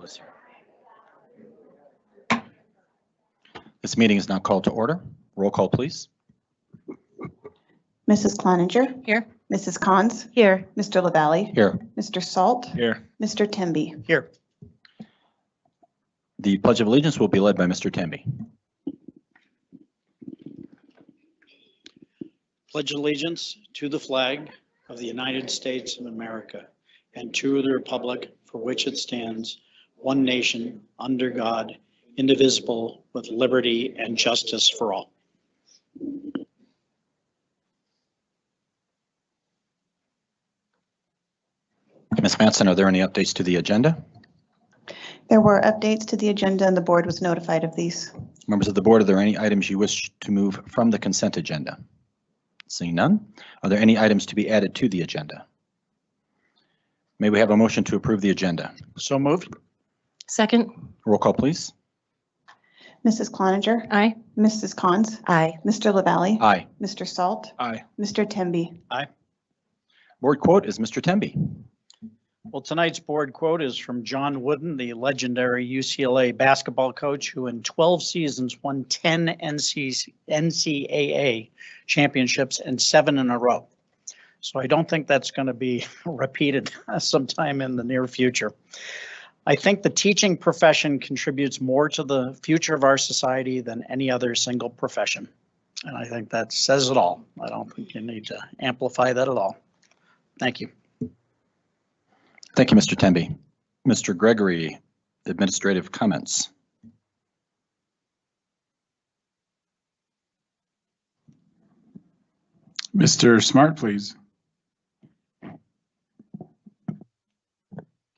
this year. This meeting is now called to order. Roll call, please. Mrs. Cloninger. Here. Mrs. Cons. Here. Mr. LaValle. Here. Mr. Salt. Here. Mr. Temby. Here. The Pledge of Allegiance will be led by Mr. Temby. Pledge allegiance to the flag of the United States of America and to the republic for which it stands, one nation, under God, indivisible, with liberty and justice for all. Ms. Manson, are there any updates to the agenda? There were updates to the agenda and the board was notified of these. Members of the board, are there any items you wish to move from the consent agenda? Seeing none, are there any items to be added to the agenda? May we have a motion to approve the agenda? So moved. Second. Roll call, please. Mrs. Cloninger. Aye. Mrs. Cons. Aye. Mr. LaValle. Aye. Mr. Salt. Aye. Mr. Temby. Board quote is Mr. Temby. Well, tonight's board quote is from John Wooden, the legendary UCLA basketball coach who in 12 seasons won 10 NCAA championships and 7 in a row. So I don't think that's going to be repeated sometime in the near future. I think the teaching profession contributes more to the future of our society than any other single profession. And I think that says it all. I don't think you need to amplify that at all. Thank you. Thank you, Mr. Temby. Mr. Gregory, administrative comments. Mr. Smart, please.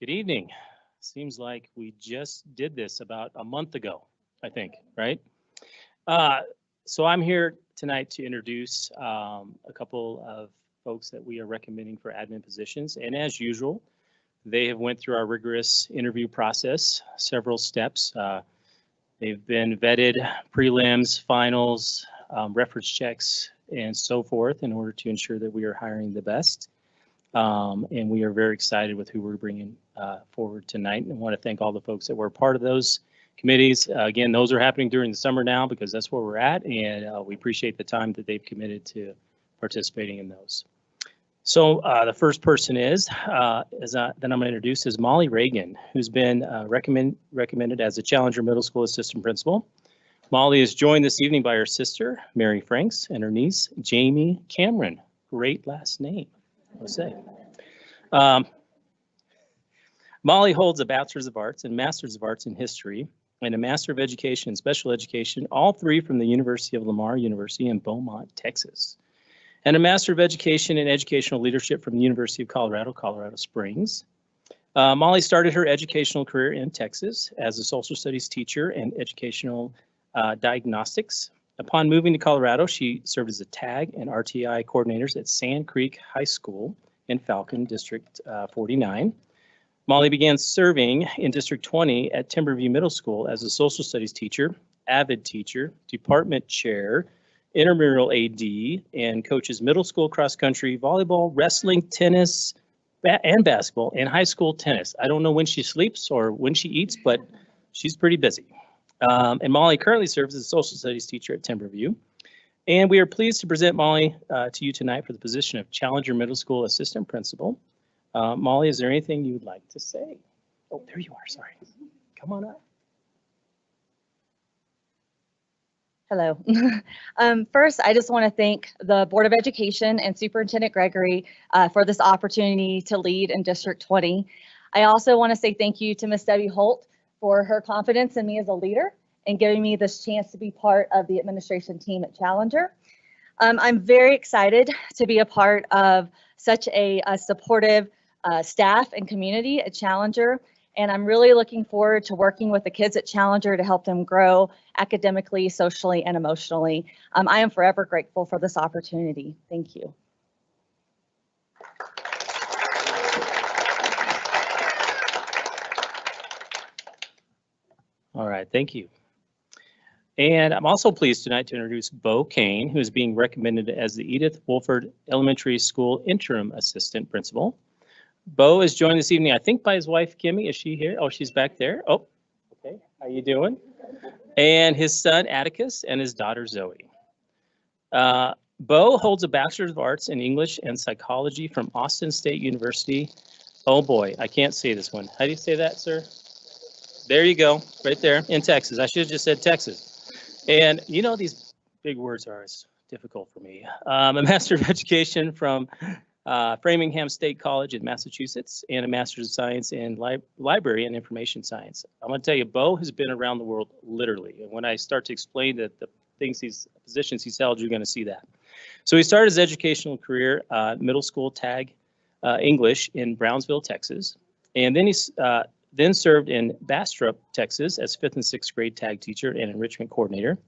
Good evening. Seems like we just did this about a month ago, I think, right? So I'm here tonight to introduce a couple of folks that we are recommending for admin positions. And as usual, they have went through our rigorous interview process, several steps. They've been vetted, prelims, finals, reference checks, and so forth in order to ensure that we are hiring the best. And we are very excited with who we're bringing forward tonight. And I want to thank all the folks that were part of those committees. Again, those are happening during the summer now because that's where we're at. And we appreciate the time that they've committed to participating in those. So the first person that I'm going to introduce is Molly Reagan, who's been recommended as a Challenger Middle School assistant principal. Molly is joined this evening by her sister, Mary Franks, and her niece, Jamie Cameron. Great last name, I'll say. Molly holds a Bachelor's of Arts and Master's of Arts in History and a Master of Education in Special Education, all three from the University of Lamar University in Beaumont, Texas, and a Master of Education in Educational Leadership from the University of Colorado, Colorado Springs. Molly started her educational career in Texas as a social studies teacher and educational diagnostics. Upon moving to Colorado, she served as a TAG and RTI coordinators at Sand Creek High School in Falcon, District 49. Molly began serving in District 20 at Timberview Middle School as a social studies teacher, avid teacher, department chair, intramural AD, and coaches middle school cross country, volleyball, wrestling, tennis, and basketball, and high school tennis. I don't know when she sleeps or when she eats, but she's pretty busy. And Molly currently serves as a social studies teacher at Timberview. And we are pleased to present Molly to you tonight for the position of Challenger Middle School assistant principal. Molly, is there anything you would like to say? Oh, there you are, sorry. Come on up. Hello. First, I just want to thank the Board of Education and Superintendent Gregory for this opportunity to lead in District 20. I also want to say thank you to Ms. Debbie Holt for her confidence in me as a leader and giving me this chance to be part of the administration team at Challenger. I'm very excited to be a part of such a supportive staff and community at Challenger. And I'm really looking forward to working with the kids at Challenger to help them grow academically, socially, and emotionally. I am forever grateful for this opportunity. Thank you. All right, thank you. And I'm also pleased tonight to introduce Bo Kane, who is being recommended as the Edith Wolford Elementary School Interim Assistant Principal. Bo is joined this evening, I think, by his wife, Kimmy. Is she here? Oh, she's back there. Oh, okay. How you doing? And his son, Atticus, and his daughter, Zoe. Bo holds a Bachelor of Arts in English and Psychology from Austin State University. Oh boy, I can't say this one. How do you say that, sir? There you go, right there in Texas. I should have just said Texas. And you know, these big words are as difficult for me. A Master of Education from Framingham State College in Massachusetts, and a Master's of Science in Library and Information Science. I'm going to tell you, Bo has been around the world literally. And when I start to explain the things, these positions he's held, you're going to see that. So he started his educational career, middle school tag English in Brownsville, Texas. And then he then served in Bastrop, Texas as 5th and 6th grade tag teacher and enrichment coordinator.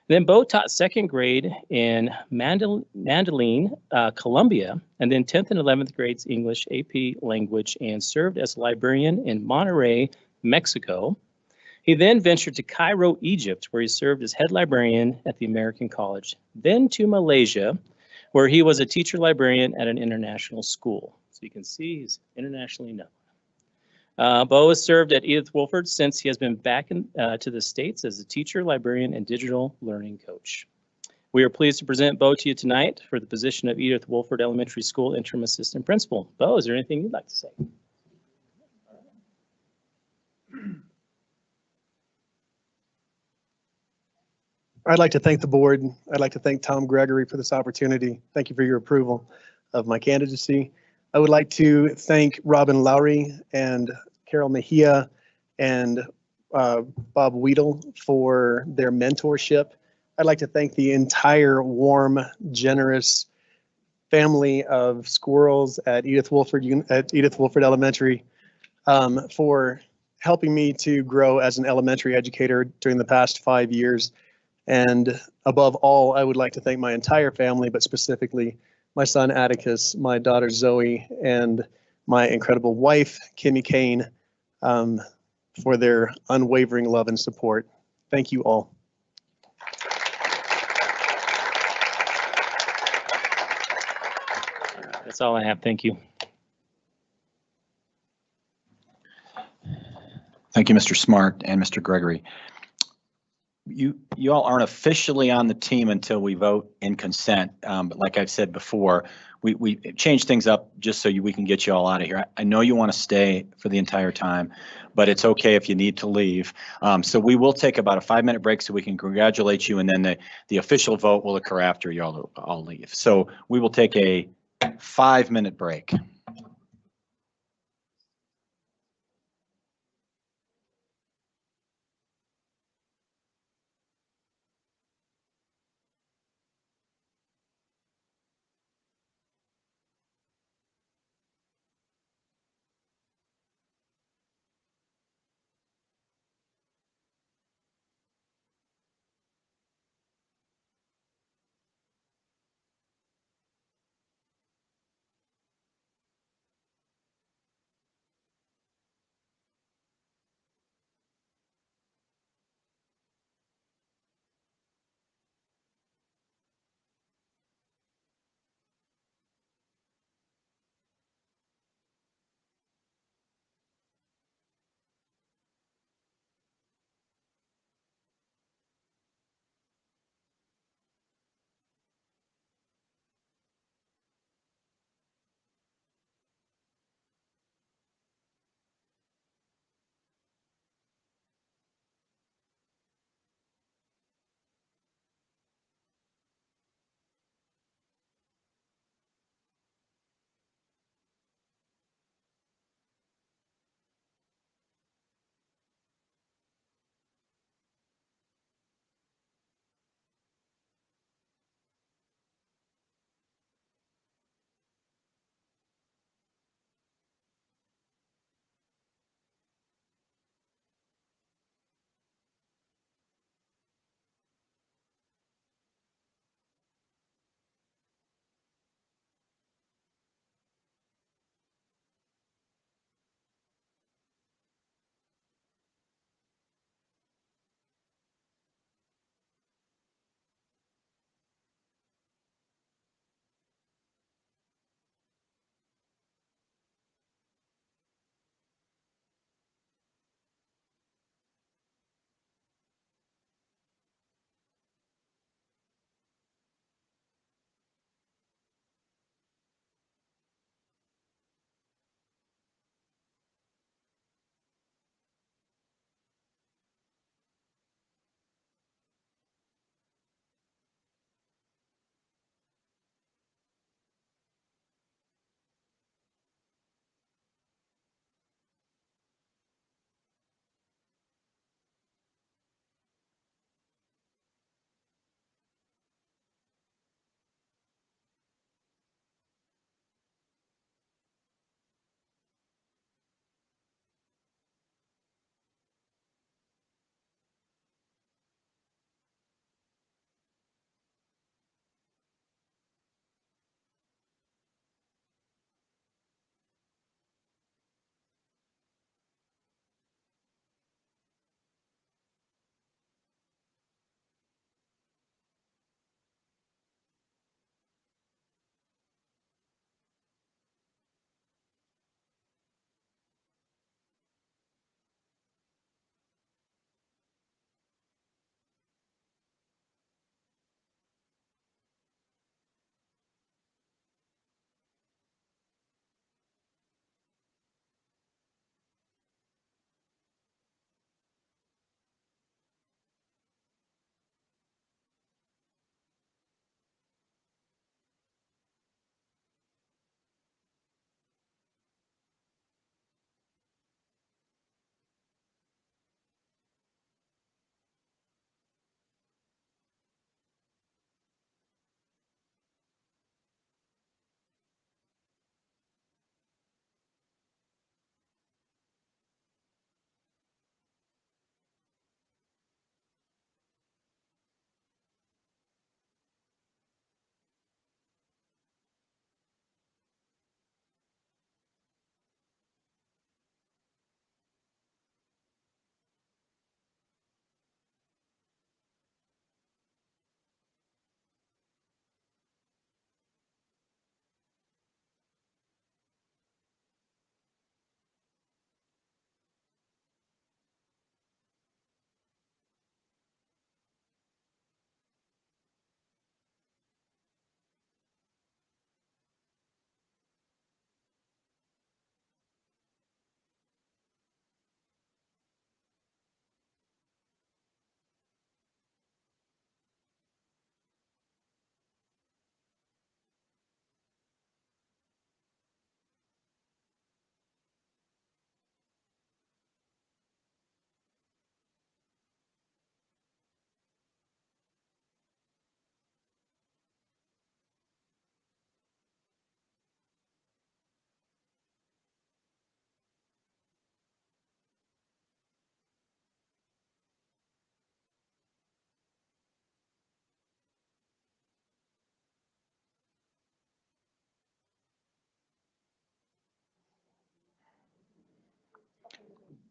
Then Bo taught 2nd grade in Mandalene, Colombia, and then 10th and 11th grades English AP language, and served as a librarian in Monterrey, Mexico. He then ventured to Cairo, Egypt, where he served as head librarian at the American College, then to Malaysia, where he was a teacher librarian at an international school. So you can see he's internationally known. Bo has served at Edith Wolford since he has been back to the States as a teacher, librarian, and digital learning coach. We are pleased to present Bo to you tonight for the position of Edith Wolford Elementary School Interim Assistant Principal. Bo, is there anything you'd like to say? I'd like to thank the board. I'd like to thank Tom Gregory for this opportunity. Thank you for your approval of my candidacy. I would like to thank Robin Lowry and Carol Mejia and Bob Weedle for their mentorship. I'd like to thank the entire warm, generous family of squirrels at Edith Wolford Elementary for helping me to grow as an elementary educator during the past 5 years. And above all, I would like to thank my entire family, but specifically my son Atticus, my daughter Zoe, and my incredible wife, Kimmy Kane, for their unwavering love and support. Thank you all. That's all I have. Thank you. Thank you, Mr. Smart and Mr. Gregory. You all aren't officially on the team until we vote in consent. But like I've said before, we changed things up just so we can get you all out of here. I know you want to stay for the entire time, but it's okay if you need to leave. So we will take about a 5-minute break so we can congratulate you, and then the official vote will occur after you all leave. So we will take a 5-minute break.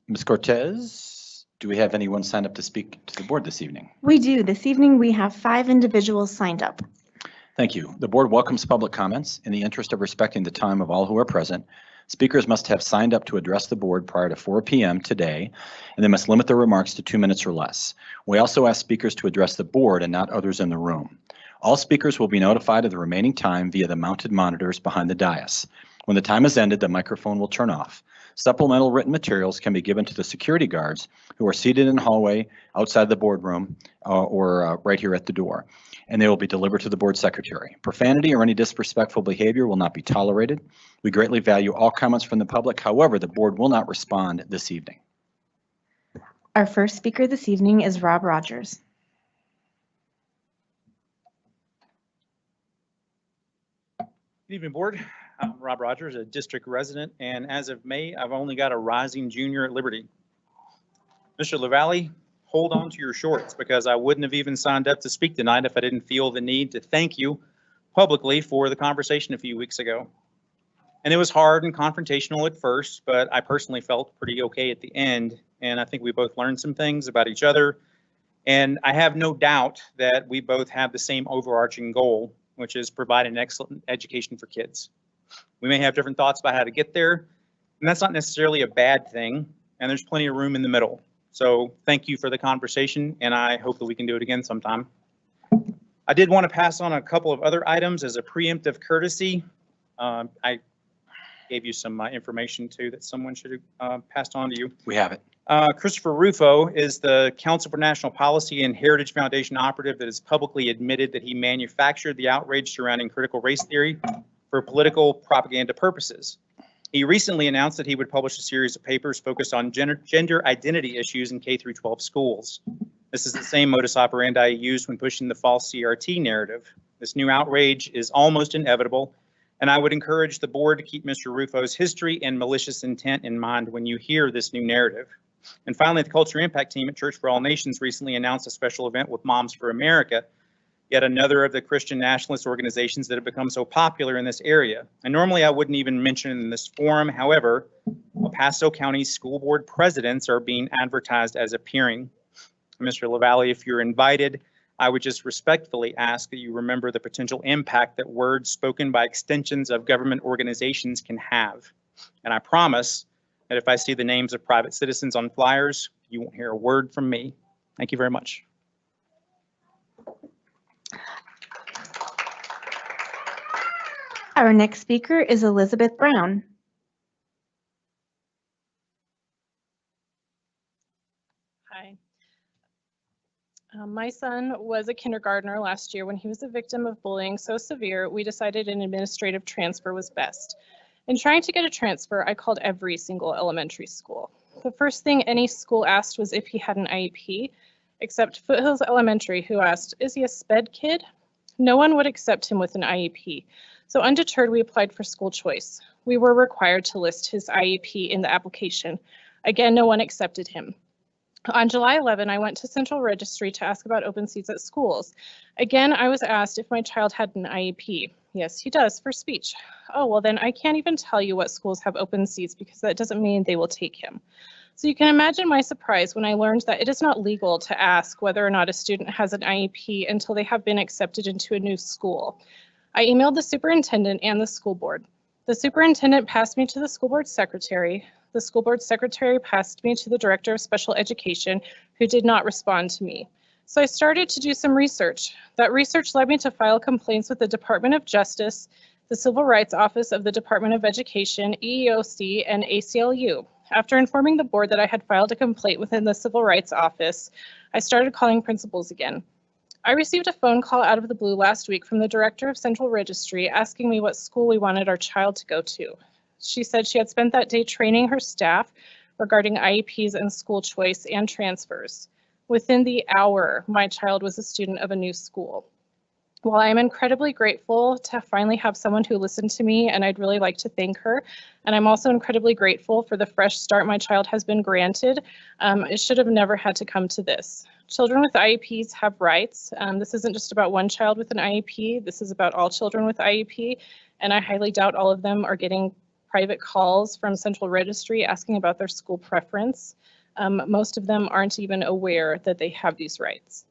Ms. Cortez, do we have anyone signed up to speak to the board this evening? We do. This evening, we have 5 individuals signed up. Thank you. The board welcomes public comments. In the interest of respecting the time of all who are present, speakers must have signed up to address the board prior to 4 p.m. today, and they must limit their remarks to 2 minutes or less. We also ask speakers to address the board and not others in the room. All speakers will be notified of the remaining time via the mounted monitors behind the dais. When the time is ended, the microphone will turn off. Supplemental written materials can be given to the security guards who are seated in the hallway outside the boardroom or right here at the door, and they will be delivered to the board secretary. Profanity or any disrespectful behavior will not be tolerated. We greatly value all comments from the public. However, the board will not respond this evening. Our first speaker this evening is Rob Rogers. Good evening, board. I'm Rob Rogers, a district resident, and as of May, I've only got a rising junior at Liberty. Mr. LaValle, hold on to your shorts because I wouldn't have even signed up to speak tonight if I didn't feel the need to thank you publicly for the conversation a few weeks ago. And it was hard and confrontational at first, but I personally felt pretty okay at the end. And I think we both learned some things about each other. And I have no doubt that we both have the same overarching goal, which is provide an excellent education for kids. We may have different thoughts about how to get there, and that's not necessarily a bad thing, and there's plenty of room in the middle. So thank you for the conversation, and I hope that we can do it again sometime. I did want to pass on a couple of other items as a preemptive courtesy. I gave you some information too that someone should have passed on to you. We have it. Christopher Rufo is the Council for National Policy and Heritage Foundation operative that has publicly admitted that he manufactured the outrage surrounding critical race theory for political propaganda purposes. He recently announced that he would publish a series of papers focused on gender identity issues in K-12 schools. This is the same modus operandi used when pushing the false CRT narrative. This new outrage is almost inevitable, and I would encourage the board to keep Mr. Rufo's history and malicious intent in mind when you hear this new narrative. And finally, the Culture Impact Team at Church for All Nations recently announced a special event with Moms for America, yet another of the Christian nationalist organizations that have become so popular in this area. And normally I wouldn't even mention it in this forum. However, El Paso County school board presidents are being advertised as appearing. Mr. LaValle, if you're invited, I would just respectfully ask that you remember the potential impact that words spoken by extensions of government organizations can have. And I promise that if I see the names of private citizens on flyers, you won't hear a word from me. Thank you very much. Our next speaker is Elizabeth Brown. Hi. My son was a kindergartner last year. When he was a victim of bullying so severe, we decided an administrative transfer was best. In trying to get a transfer, I called every single elementary school. The first thing any school asked was if he had an IEP, except Foothills Elementary, who asked, "Is he a SPED kid?" No one would accept him with an IEP. So undeterred, we applied for school choice. We were required to list his IEP in the application. Again, no one accepted him. On July 11, I went to Central Registry to ask about open seats at schools. Again, I was asked if my child had an IEP. Yes, he does, for speech. Oh, well then I can't even tell you what schools have open seats because that doesn't mean they will take him. So you can imagine my surprise when I learned that it is not legal to ask whether or not a student has an IEP until they have been accepted into a new school. I emailed the superintendent and the school board. The superintendent passed me to the school board secretary. The school board secretary passed me to the director of special education, who did not respond to me. So I started to do some research. That research led me to file complaints with the Department of Justice, the Civil Rights Office of the Department of Education, EEOC, and ACLU. After informing the board that I had filed a complaint within the Civil Rights Office, I started calling principals again. I received a phone call out of the blue last week from the director of Central Registry asking me what school we wanted our child to go to. She said she had spent that day training her staff regarding IEPs and school choice and transfers. Within the hour, my child was a student of a new school. While I am incredibly grateful to finally have someone who listened to me, and I'd really like to thank her, and I'm also incredibly grateful for the fresh start my child has been granted, it should have never had to come to this. Children with IEPs have rights. This isn't just about one child with an IEP. This is about all children with IEP, and I highly doubt all of them are getting private calls from Central Registry asking about their school preference. Most of them aren't even aware that they have these rights.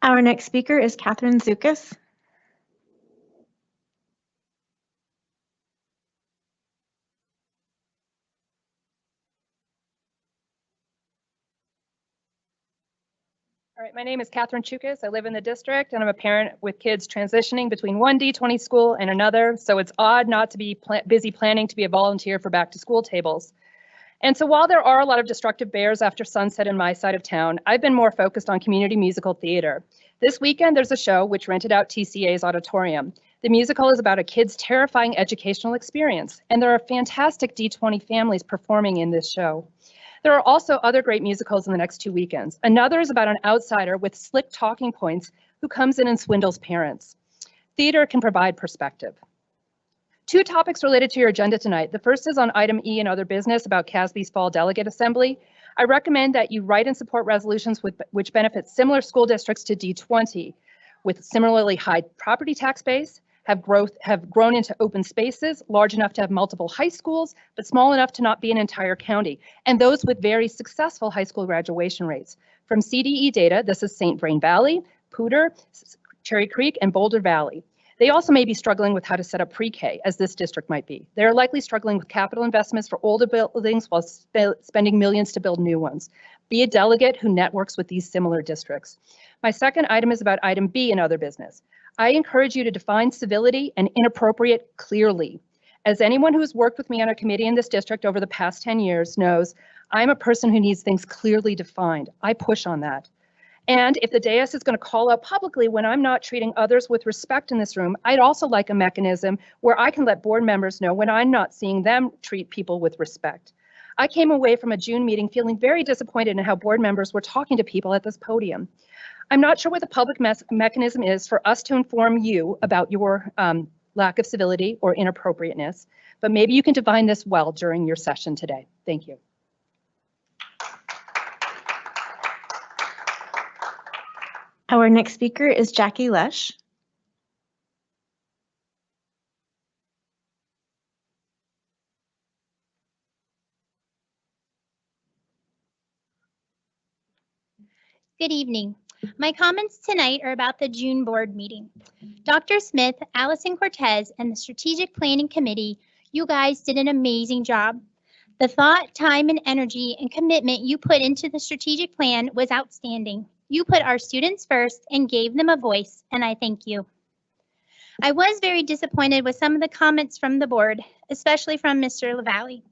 Our next speaker is Catherine Zukas. All right, my name is Catherine Chukas. I live in the district and I'm a parent with kids transitioning between one D20 school and another. So it's odd not to be busy planning to be a volunteer for back to school tables. And so while there are a lot of destructive bears after sunset in my side of town, I've been more focused on community musical theater. This weekend, there's a show which rented out TCA's auditorium. The musical is about a kid's terrifying educational experience, and there are fantastic D20 families performing in this show. There are also other great musicals in the next 2 weekends. Another is about an outsider with slick talking points who comes in and swindles parents. Theater can provide perspective. 2 topics related to your agenda tonight. The first is on item E and other business about CASB's fall delegate assembly. I recommend that you write and support resolutions which benefit similar school districts to D20 with similarly high property tax base, have grown into open spaces, large enough to have multiple high schools, but small enough to not be an entire county, and those with very successful high school graduation rates. From CDE data, this is St. Vrain Valley, Poudre, Cherry Creek, and Boulder Valley. They also may be struggling with how to set up pre-K, as this district might be. They're likely struggling with capital investments for older buildings while spending millions to build new ones. Be a delegate who networks with these similar districts. My second item is about item B in other business. I encourage you to define civility and inappropriate clearly. As anyone who has worked with me on a committee in this district over the past 10 years knows, I'm a person who needs things clearly defined. I push on that. And if the dais is going to call out publicly when I'm not treating others with respect in this room, I'd also like a mechanism where I can let board members know when I'm not seeing them treat people with respect. I came away from a June meeting feeling very disappointed in how board members were talking to people at this podium. I'm not sure what the public mechanism is for us to inform you about your lack of civility or inappropriateness, but maybe you can define this well during your session today. Thank you. Our next speaker is Jackie Lesh. Good evening. My comments tonight are about the June board meeting. Dr. Smith, Allison Cortez, and the Strategic Planning Committee, you guys did an amazing job. The thought, time, and energy and commitment you put into the strategic plan was outstanding. You put our students first and gave them a voice, and I thank you. I was very disappointed with some of the comments from the board, especially from Mr. LaValle.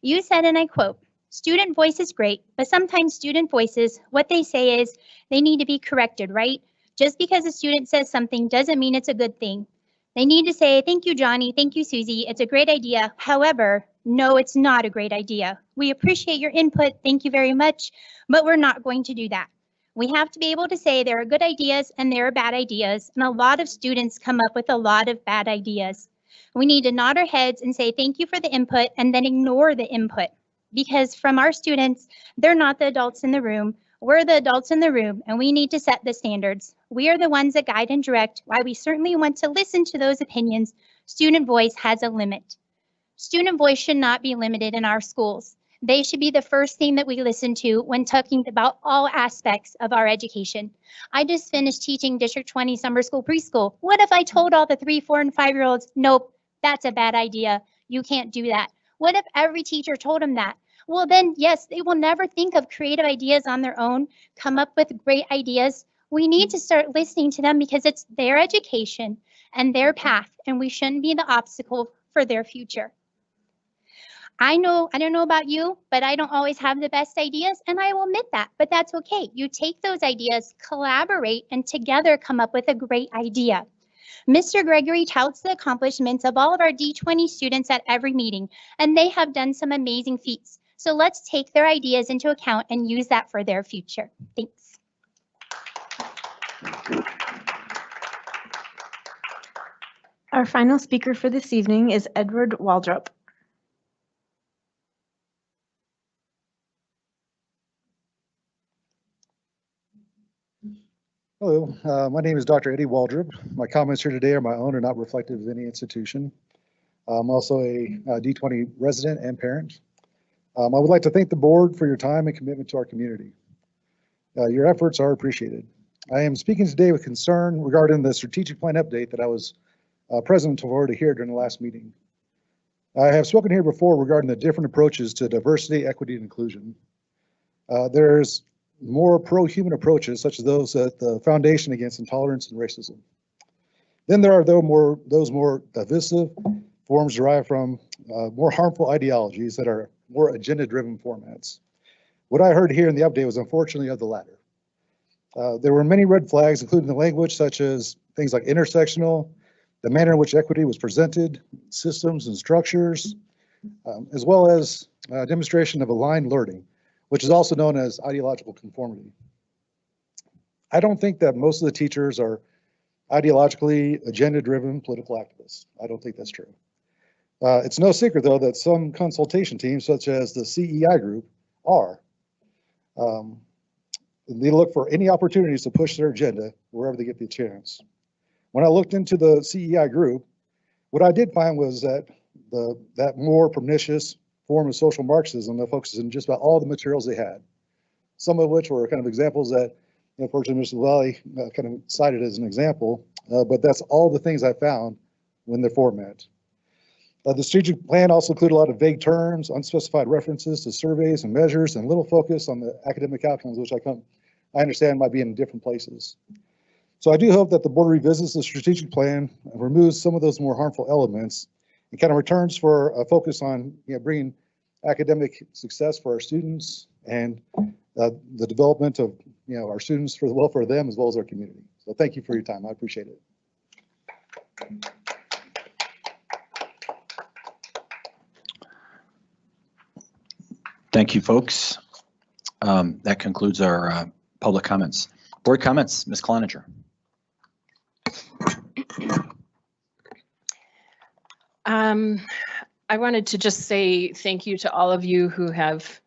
You said, and I quote, "Student voice is great, but sometimes student voices, what they say is they need to be corrected, right? Just because a student says something doesn't mean it's a good thing. They need to say, thank you, Johnny, thank you, Susie, it's a great idea. However, no, it's not a great idea. We appreciate your input, thank you very much, but we're not going to do that. We have to be able to say there are good ideas and there are bad ideas, and a lot of students come up with a lot of bad ideas. We need to nod our heads and say thank you for the input and then ignore the input. Because from our students, they're not the adults in the room. We're the adults in the room, and we need to set the standards. We are the ones that guide and direct. While we certainly want to listen to those opinions, student voice has a limit. Student voice should not be limited in our schools. They should be the first thing that we listen to when talking about all aspects of our education. I just finished teaching District 20 summer school preschool. What if I told all the 3, 4, and 5-year-olds, nope, that's a bad idea. You can't do that. What if every teacher told them that? Well, then, yes, they will never think of creative ideas on their own, come up with great ideas. We need to start listening to them because it's their education and their path, and we shouldn't be the obstacle for their future. I don't know about you, but I don't always have the best ideas, and I will admit that, but that's okay. You take those ideas, collaborate, and together come up with a great idea. Mr. Gregory touts the accomplishments of all of our D20 students at every meeting, and they have done some amazing feats. So let's take their ideas into account and use that for their future. Thanks. Our final speaker for this evening is Edward Waldrop. Hello, my name is Dr. Eddie Waldrop. My comments here today are my own and not reflective of any institution. I'm also a D20 resident and parent. I would like to thank the board for your time and commitment to our community. Your efforts are appreciated. I am speaking today with concern regarding the strategic plan update that I was present for to hear during the last meeting. I have spoken here before regarding the different approaches to diversity, equity, and inclusion. There's more pro-human approaches, such as those at the Foundation Against Intolerance and Racism. Then there are those more divisive forms derived from more harmful ideologies that are more agenda-driven formats. What I heard here in the update was unfortunately of the latter. There were many red flags, including the language such as things like intersectional, the manner in which equity was presented, systems and structures, as well as demonstration of aligned learning, which is also known as ideological conformity. I don't think that most of the teachers are ideologically agenda-driven political activists. I don't think that's true. It's no secret, though, that some consultation teams, such as the CEI group, are. They look for any opportunities to push their agenda wherever they get the chance. When I looked into the CEI group, what I did find was that that more pernicious form of social Marxism that focuses on just about all the materials they had, some of which were kind of examples that, unfortunately, Mr. Lally kind of cited as an example, but that's all the things I found when they're format. The strategic plan also included a lot of vague terms, unspecified references to surveys and measures, and little focus on the academic outcomes, which I understand might be in different places. So I do hope that the board revisits the strategic plan and removes some of those more harmful elements and kind of returns for a focus on bringing academic success for our students and the development of our students for the welfare of them as well as our community. So thank you for your time. I appreciate it. Thank you, folks. That concludes our public comments. Board comments, Ms. Cloninger. I wanted to just say thank you to all of you who have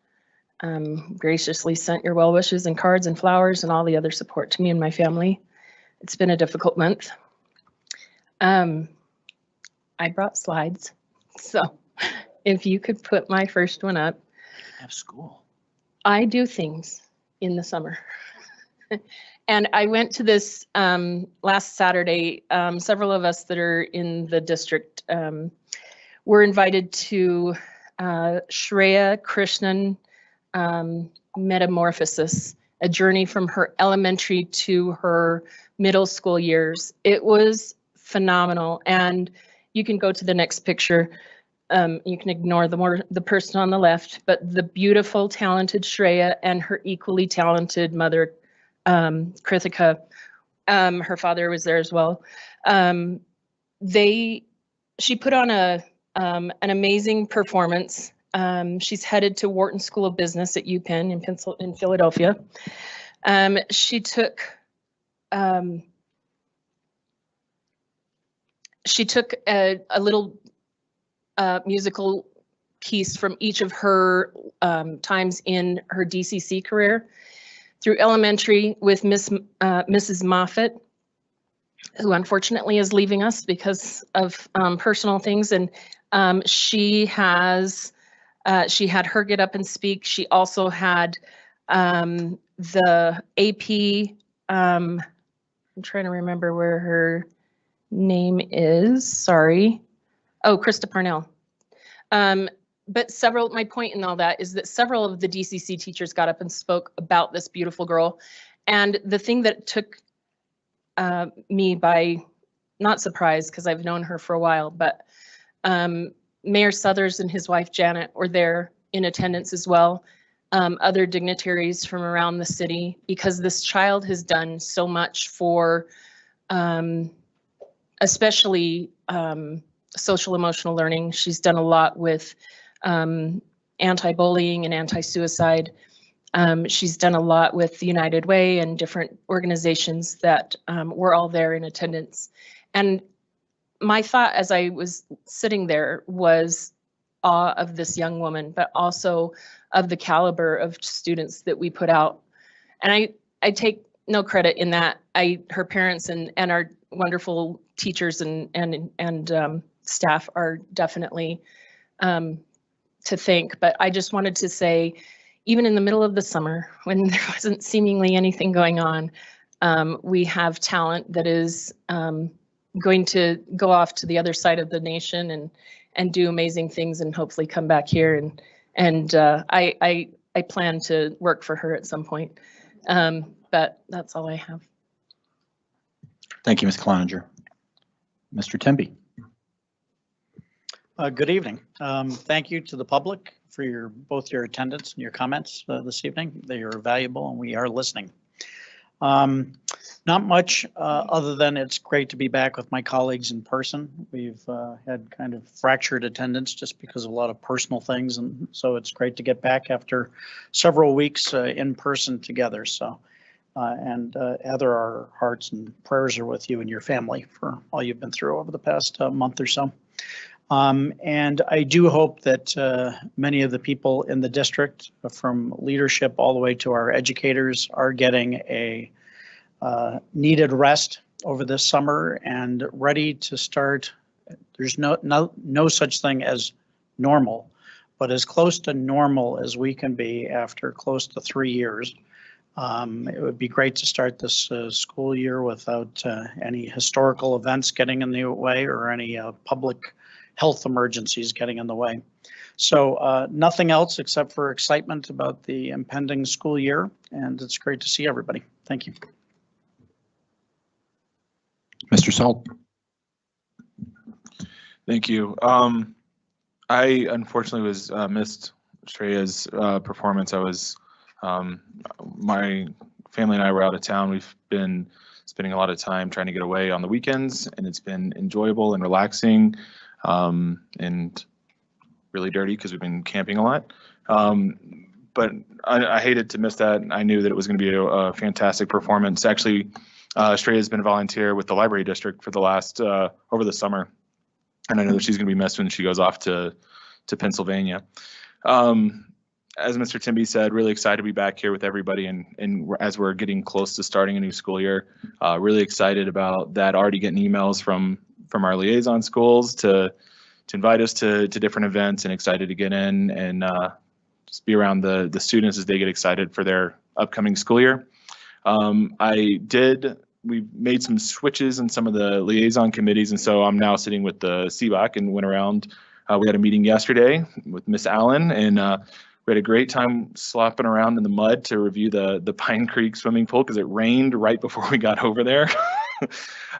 graciously sent your well wishes and cards and flowers and all the other support to me and my family. It's been a difficult month. I brought slides, so if you could put my first one up. Have school. I do things in the summer. And I went to this last Saturday. Several of us that are in the district were invited to Shreya Krishnan Metamorphosis, a journey from her elementary to her middle school years. It was phenomenal. And you can go to the next picture. You can ignore the person on the left, but the beautiful, talented Shreya and her equally talented mother, Krithika, her father was there as well. She put on an amazing performance. She's headed to Wharton School of Business at UPenn in Philadelphia. She took a little musical piece from each of her times in her DCC career. Through elementary with Mrs. Moffat, who unfortunately is leaving us because of personal things, and she had her get up and speak. She also had the AP. I'm trying to remember where her name is. Sorry. Oh, Krista Parnell. But my point in all that is that several of the DCC teachers got up and spoke about this beautiful girl. And the thing that took me by, not surprise, because I've known her for a while, but Mayor Suthers and his wife Janet were there in attendance as well. Other dignitaries from around the city, because this child has done so much for especially social emotional learning. She's done a lot with anti-bullying and anti-suicide. She's done a lot with the United Way and different organizations that were all there in attendance. And my thought as I was sitting there was awe of this young woman, but also of the caliber of students that we put out. And I take no credit in that. Her parents and our wonderful teachers and staff are definitely to thank. But I just wanted to say, even in the middle of the summer, when there wasn't seemingly anything going on, we have talent that is going to go off to the other side of the nation and do amazing things and hopefully come back here. And I plan to work for her at some point. But that's all I have. Thank you, Ms. Cloninger. Mr. Temby. Good evening. Thank you to the public for both your attendance and your comments this evening. They are valuable and we are listening. Not much other than it's great to be back with my colleagues in person. We've had kind of fractured attendance just because of a lot of personal things, and so it's great to get back after several weeks in person together. So, and Heather, our hearts and prayers are with you and your family for all you've been through over the past month or so. And I do hope that many of the people in the district, from leadership all the way to our educators, are getting a needed rest over this summer and ready to start. There's no such thing as normal, but as close to normal as we can be after close to 3 years. It would be great to start this school year without any historical events getting in the way or any public health emergencies getting in the way. So nothing else except for excitement about the impending school year, and it's great to see everybody. Thank you. Mr. Salt. Thank you. I unfortunately was missed Shreya's performance. I was, my family and I were out of town. We've been spending a lot of time trying to get away on the weekends, and it's been enjoyable and relaxing, and really dirty because we've been camping a lot. But I hated to miss that. I knew that it was going to be a fantastic performance. Actually, Shreya has been a volunteer with the library district for the last, over the summer. And I know that she's going to be missed when she goes off to Pennsylvania. As Mr. Timby said, really excited to be back here with everybody. And as we're getting close to starting a new school year, really excited about that. Already getting emails from our liaison schools to invite us to different events, and excited to get in and just be around the students as they get excited for their upcoming school year. We made some switches in some of the liaison committees, and so I'm now sitting with the CBOC and went around. We had a meeting yesterday with Miss Allen, and we had a great time slopping around in the mud to review the Pine Creek swimming pool because it rained right before we got over there.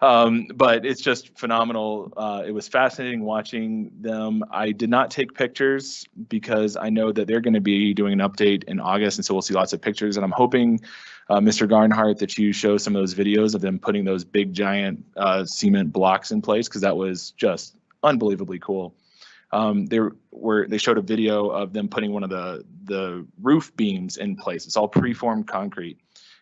But it's just phenomenal. It was fascinating watching them. I did not take pictures because I know that they're going to be doing an update in August, and so we'll see lots of pictures. And I'm hoping, Mr. Garnhart, that you show some of those videos of them putting those big giant cement blocks in place, because that was just unbelievably cool. They showed a video of them putting one of the roof beams in place. It's all preformed concrete.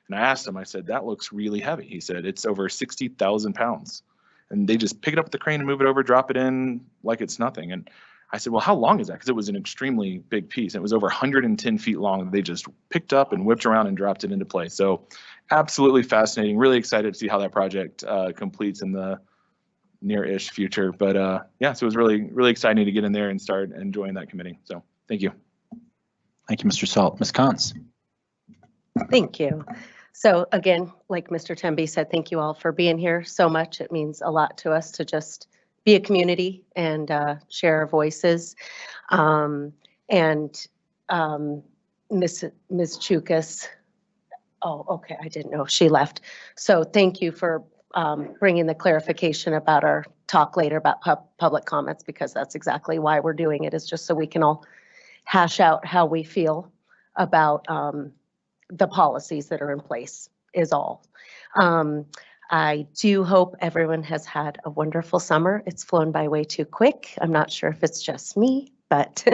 And I asked him, I said, that looks really heavy. He said, it's over 60,000 pounds. And they just pick it up with the crane and move it over, drop it in like it's nothing. And I said, well, how long is that? Because it was an extremely big piece. It was over 110 feet long. They just picked up and whipped around and dropped it into place. So absolutely fascinating. Really excited to see how that project completes in the near-ish future. But yeah, so it was really, really exciting to get in there and start enjoying that committee. So thank you. Thank you, Mr. Salt. Ms. Cons. Thank you. So again, like Mr. Temby said, thank you all for being here so much. It means a lot to us to just be a community and share our voices. Ms. Chukas, oh, okay, I didn't know she left. So thank you for bringing the clarification about our talk later about public comments, because that's exactly why we're doing it, is just so we can all hash out how we feel about the policies that are in place is all. I do hope everyone has had a wonderful summer. It's flown by way too quick. I'm not sure if it's just me, but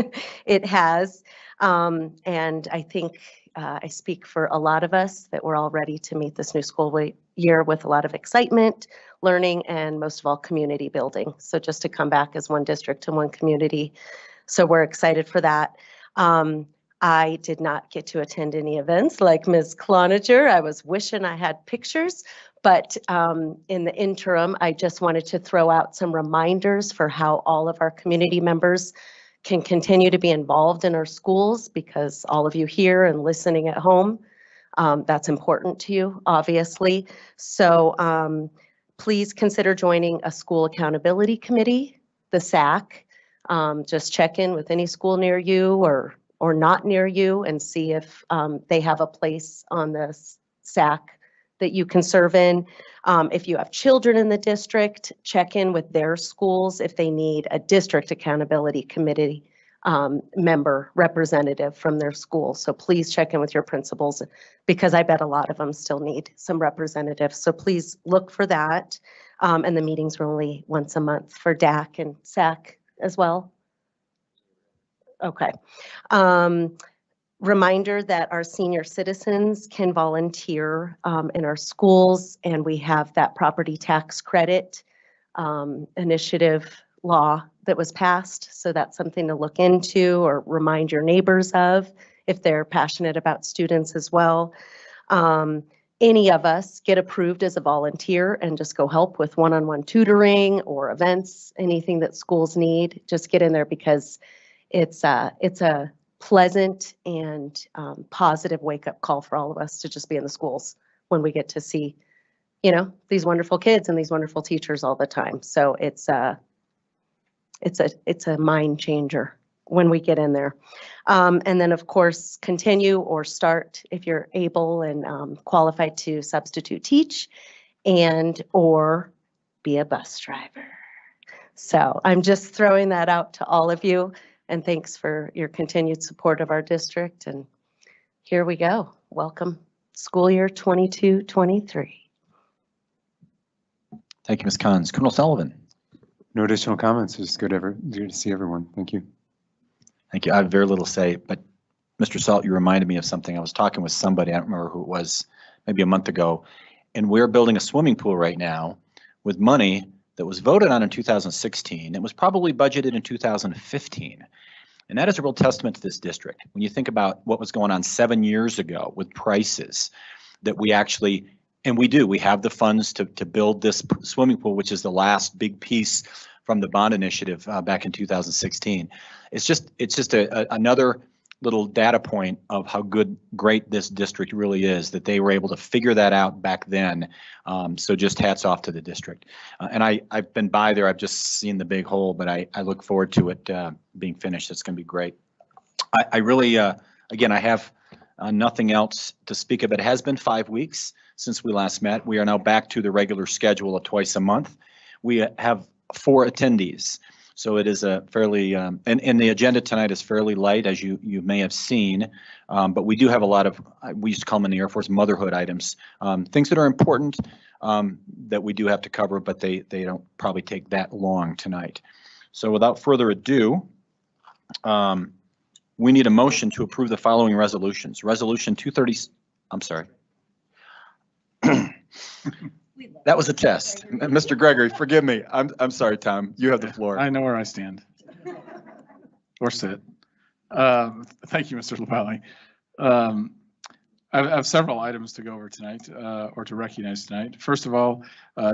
it has. And I think I speak for a lot of us that we're all ready to meet this new school year with a lot of excitement, learning, and most of all, community building. So just to come back as one district and one community. So we're excited for that. I did not get to attend any events like Ms. Cloninger. I was wishing I had pictures, but in the interim, I just wanted to throw out some reminders for how all of our community members can continue to be involved in our schools, because all of you here and listening at home, that's important to you, obviously. So please consider joining a school accountability committee, the SAC. Just check in with any school near you or not near you and see if they have a place on the SAC that you can serve in. If you have children in the district, check in with their schools if they need a district accountability committee member representative from their school. So please check in with your principals, because I bet a lot of them still need some representatives. So please look for that. And the meetings are only once a month for DAC and SAC as well. Okay. Reminder that our senior citizens can volunteer in our schools, and we have that property tax credit initiative law that was passed. So that's something to look into or remind your neighbors of if they're passionate about students as well. Any of us get approved as a volunteer and just go help with one-on-one tutoring or events, anything that schools need, just get in there, because it's a pleasant and positive wake-up call for all of us to just be in the schools when we get to see, you know, these wonderful kids and these wonderful teachers all the time. So it's a mind changer when we get in there. And then of course, continue or start if you're able and qualified to substitute teach and or be a bus driver. So I'm just throwing that out to all of you. And thanks for your continued support of our district. And here we go. Welcome school year 22-23. Thank you, Ms. Cons. Colonel Sullivan. No additional comments. It's good to see everyone. Thank you. Thank you. I have very little to say, but Mr. Salt, you reminded me of something. I was talking with somebody, I don't remember who it was, maybe a month ago, and we're building a swimming pool right now with money that was voted on in 2016. It was probably budgeted in 2015. And that is a real testament to this district. When you think about what was going on 7 years ago with prices, that we actually, and we have the funds to build this swimming pool, which is the last big piece from the bond initiative back in 2016. It's just another little data point of how great this district really is, that they were able to figure that out back then. So just hats off to the district. And I've been by there, I've just seen the big hole, but I look forward to it being finished. It's gonna be great. I really, again, I have nothing else to speak of. It has been 5 weeks since we last met. We are now back to the regular schedule of twice a month. We have 4 attendees. So it is a fairly, and the agenda tonight is fairly light, as you may have seen, but we do have a lot of, we used to call them in the Air Force, motherhood items, things that are important that we do have to cover, but they don't probably take that long tonight. So without further ado, we need a motion to approve the following resolutions. Resolution 230, I'm sorry. That was a test. Mr. Gregory, forgive me. I'm sorry, Tom. You have the floor. I know where I stand. Or sit. Thank you, Mr. LaValle. I have several items to go over tonight, or to recognize tonight. First of all,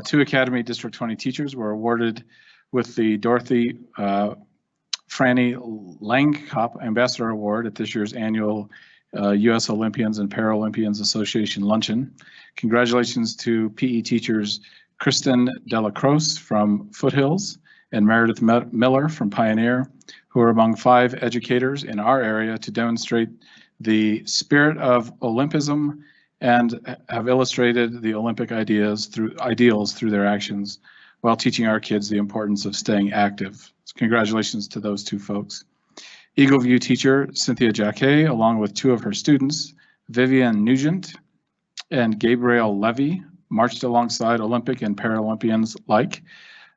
2 Academy District 20 teachers were awarded with the Dorothy Franny Langkop Ambassador Award at this year's annual U.S. Olympians and Paralympians Association Luncheon. Congratulations to PE teachers Kristen Delacroce from Foothills and Meredith Miller from Pioneer, who are among 5 educators in our area to demonstrate the spirit of Olympism and have illustrated the Olympic ideals through their actions while teaching our kids the importance of staying active. So congratulations to those 2 folks. Eagle View teacher Cynthia Jacquet, along with 2 of her students, Vivian Nugent and Gabriel Levy, marched alongside Olympic and Paralympians like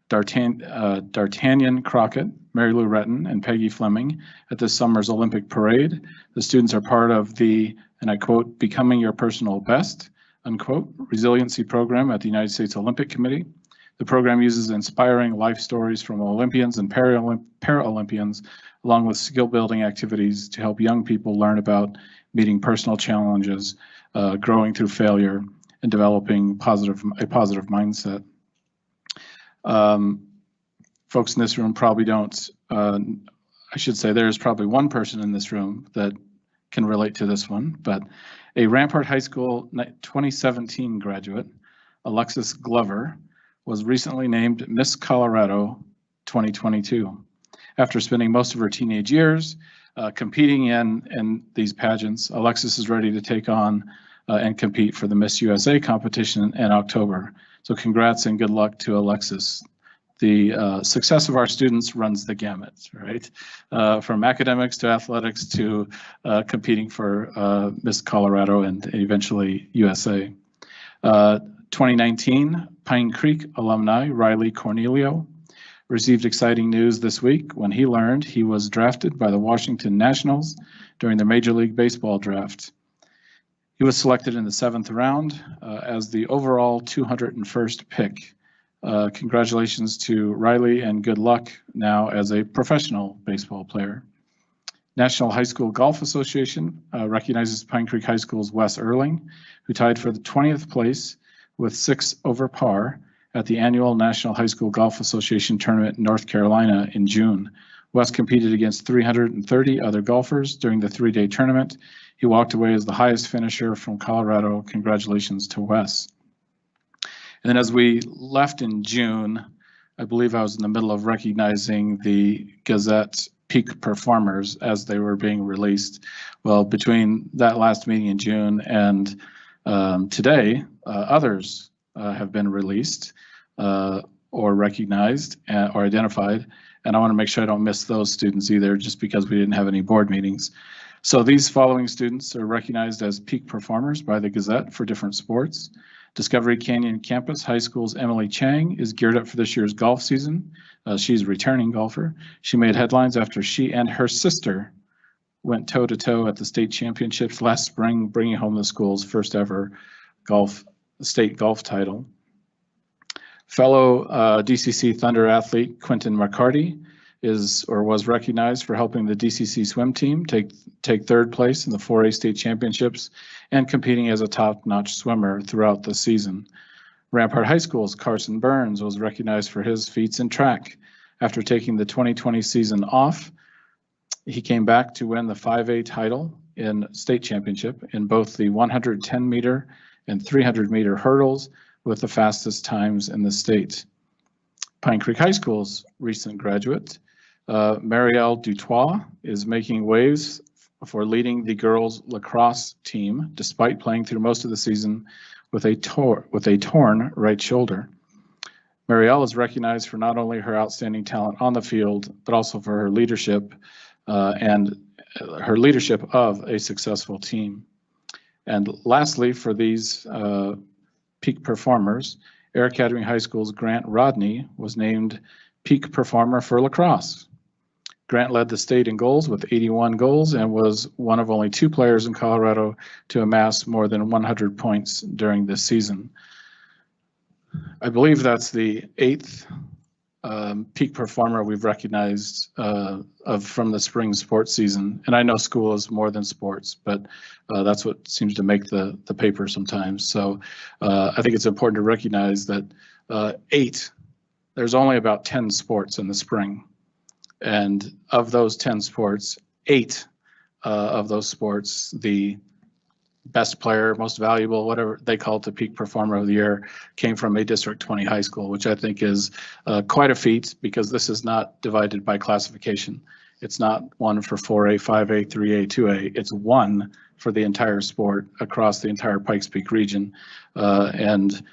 D'Artagnan Crockett, Mary Lou Retton, and Peggy Fleming at this summer's Olympic parade. The students are part of the, and I quote, Becoming Your Personal Best, unquote, resiliency program at the United States Olympic Committee. The program uses inspiring life stories from Olympians and Paralympians, along with skill building activities to help young people learn about meeting personal challenges, growing through failure, and developing a positive mindset. Folks in this room probably don't, I should say there's probably one person in this room that can relate to this one, but a Rampart High School 2017 graduate, Alexis Glover, was recently named Miss Colorado 2022. After spending most of her teenage years competing in these pageants, Alexis is ready to take on and compete for the Miss USA competition in October. So congrats and good luck to Alexis. The success of our students runs the gamut, right? From academics to athletics to competing for Miss Colorado and eventually USA. 2019 Pine Creek alumni Riley Cornelio received exciting news this week when he learned he was drafted by the Washington Nationals during the Major League Baseball draft. He was selected in the 7th round as the overall 201st pick. Congratulations to Riley and good luck now as a professional baseball player. National High School Golf Association recognizes Pine Creek High School's Wes Erling, who tied for the 20th place with 6 over par at the annual National High School Golf Association tournament in North Carolina in June. Wes competed against 330 other golfers during the 3-day tournament. He walked away as the highest finisher from Colorado. Congratulations to Wes. And then as we left in June, I believe I was in the middle of recognizing the Gazette peak performers as they were being released. Well, between that last meeting in June and today, others have been released or recognized or identified. And I want to make sure I don't miss those students either, just because we didn't have any board meetings. So these following students are recognized as peak performers by the Gazette for different sports. Discovery Canyon Campus High School's Emily Chang is geared up for this year's golf season. She's a returning golfer. She made headlines after she and her sister went toe-to-toe at the state championships last spring, bringing home the school's first ever state golf title. Fellow DCC Thunder athlete Quentin McCarty was recognized for helping the DCC swim team take 3rd place in the 4A state championships and competing as a top-notch swimmer throughout the season. Rampart High School's Carson Burns was recognized for his feats in track. After taking the 2020 season off, he came back to win the 5A title in state championship in both the 110-meter and 300-meter hurdles with the fastest times in the state. Pine Creek High School's recent graduate, Marielle Dutois, is making waves for leading the girls lacrosse team despite playing through most of the season with a torn right shoulder. Marielle is recognized for not only her outstanding talent on the field, but also for her leadership and her leadership of a successful team. And lastly, for these peak performers, Air Academy High School's Grant Rodney was named peak performer for lacrosse. Grant led the state in goals with 81 goals and was one of only 2 players in Colorado to amass more than 100 points during this season. I believe that's the 8th peak performer we've recognized from the spring sports season. And I know school is more than sports, but that's what seems to make the paper sometimes. So I think it's important to recognize that 8, there's only about 10 sports in the spring. And of those 10 sports, 8 of those sports, the best player, most valuable, whatever they call it, the peak performer of the year, came from a District 20 high school, which I think is quite a feat because this is not divided by classification. It's not one for 4A, 5A, 3A, 2A. It's one for the entire sport across the entire Pikes Peak region. And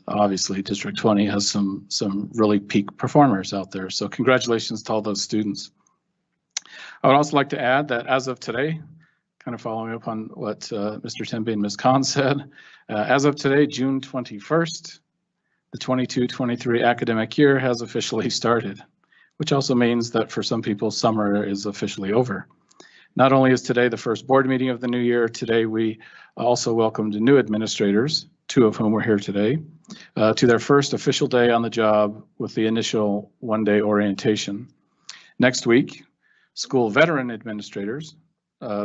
obviously District 20 has some really peak performers out there. So congratulations to all those students. I would also like to add that as of today, kind of following up on what Mr. Tempe and Ms. Khan said, as of today, June 21st, the 22-23 academic year has officially started, which also means that for some people, summer is officially over. Not only is today the first board meeting of the new year, today we also welcomed new administrators, 2 of whom were here today. to their first official day on the job with the initial one-day orientation. Next week, school veteran administrators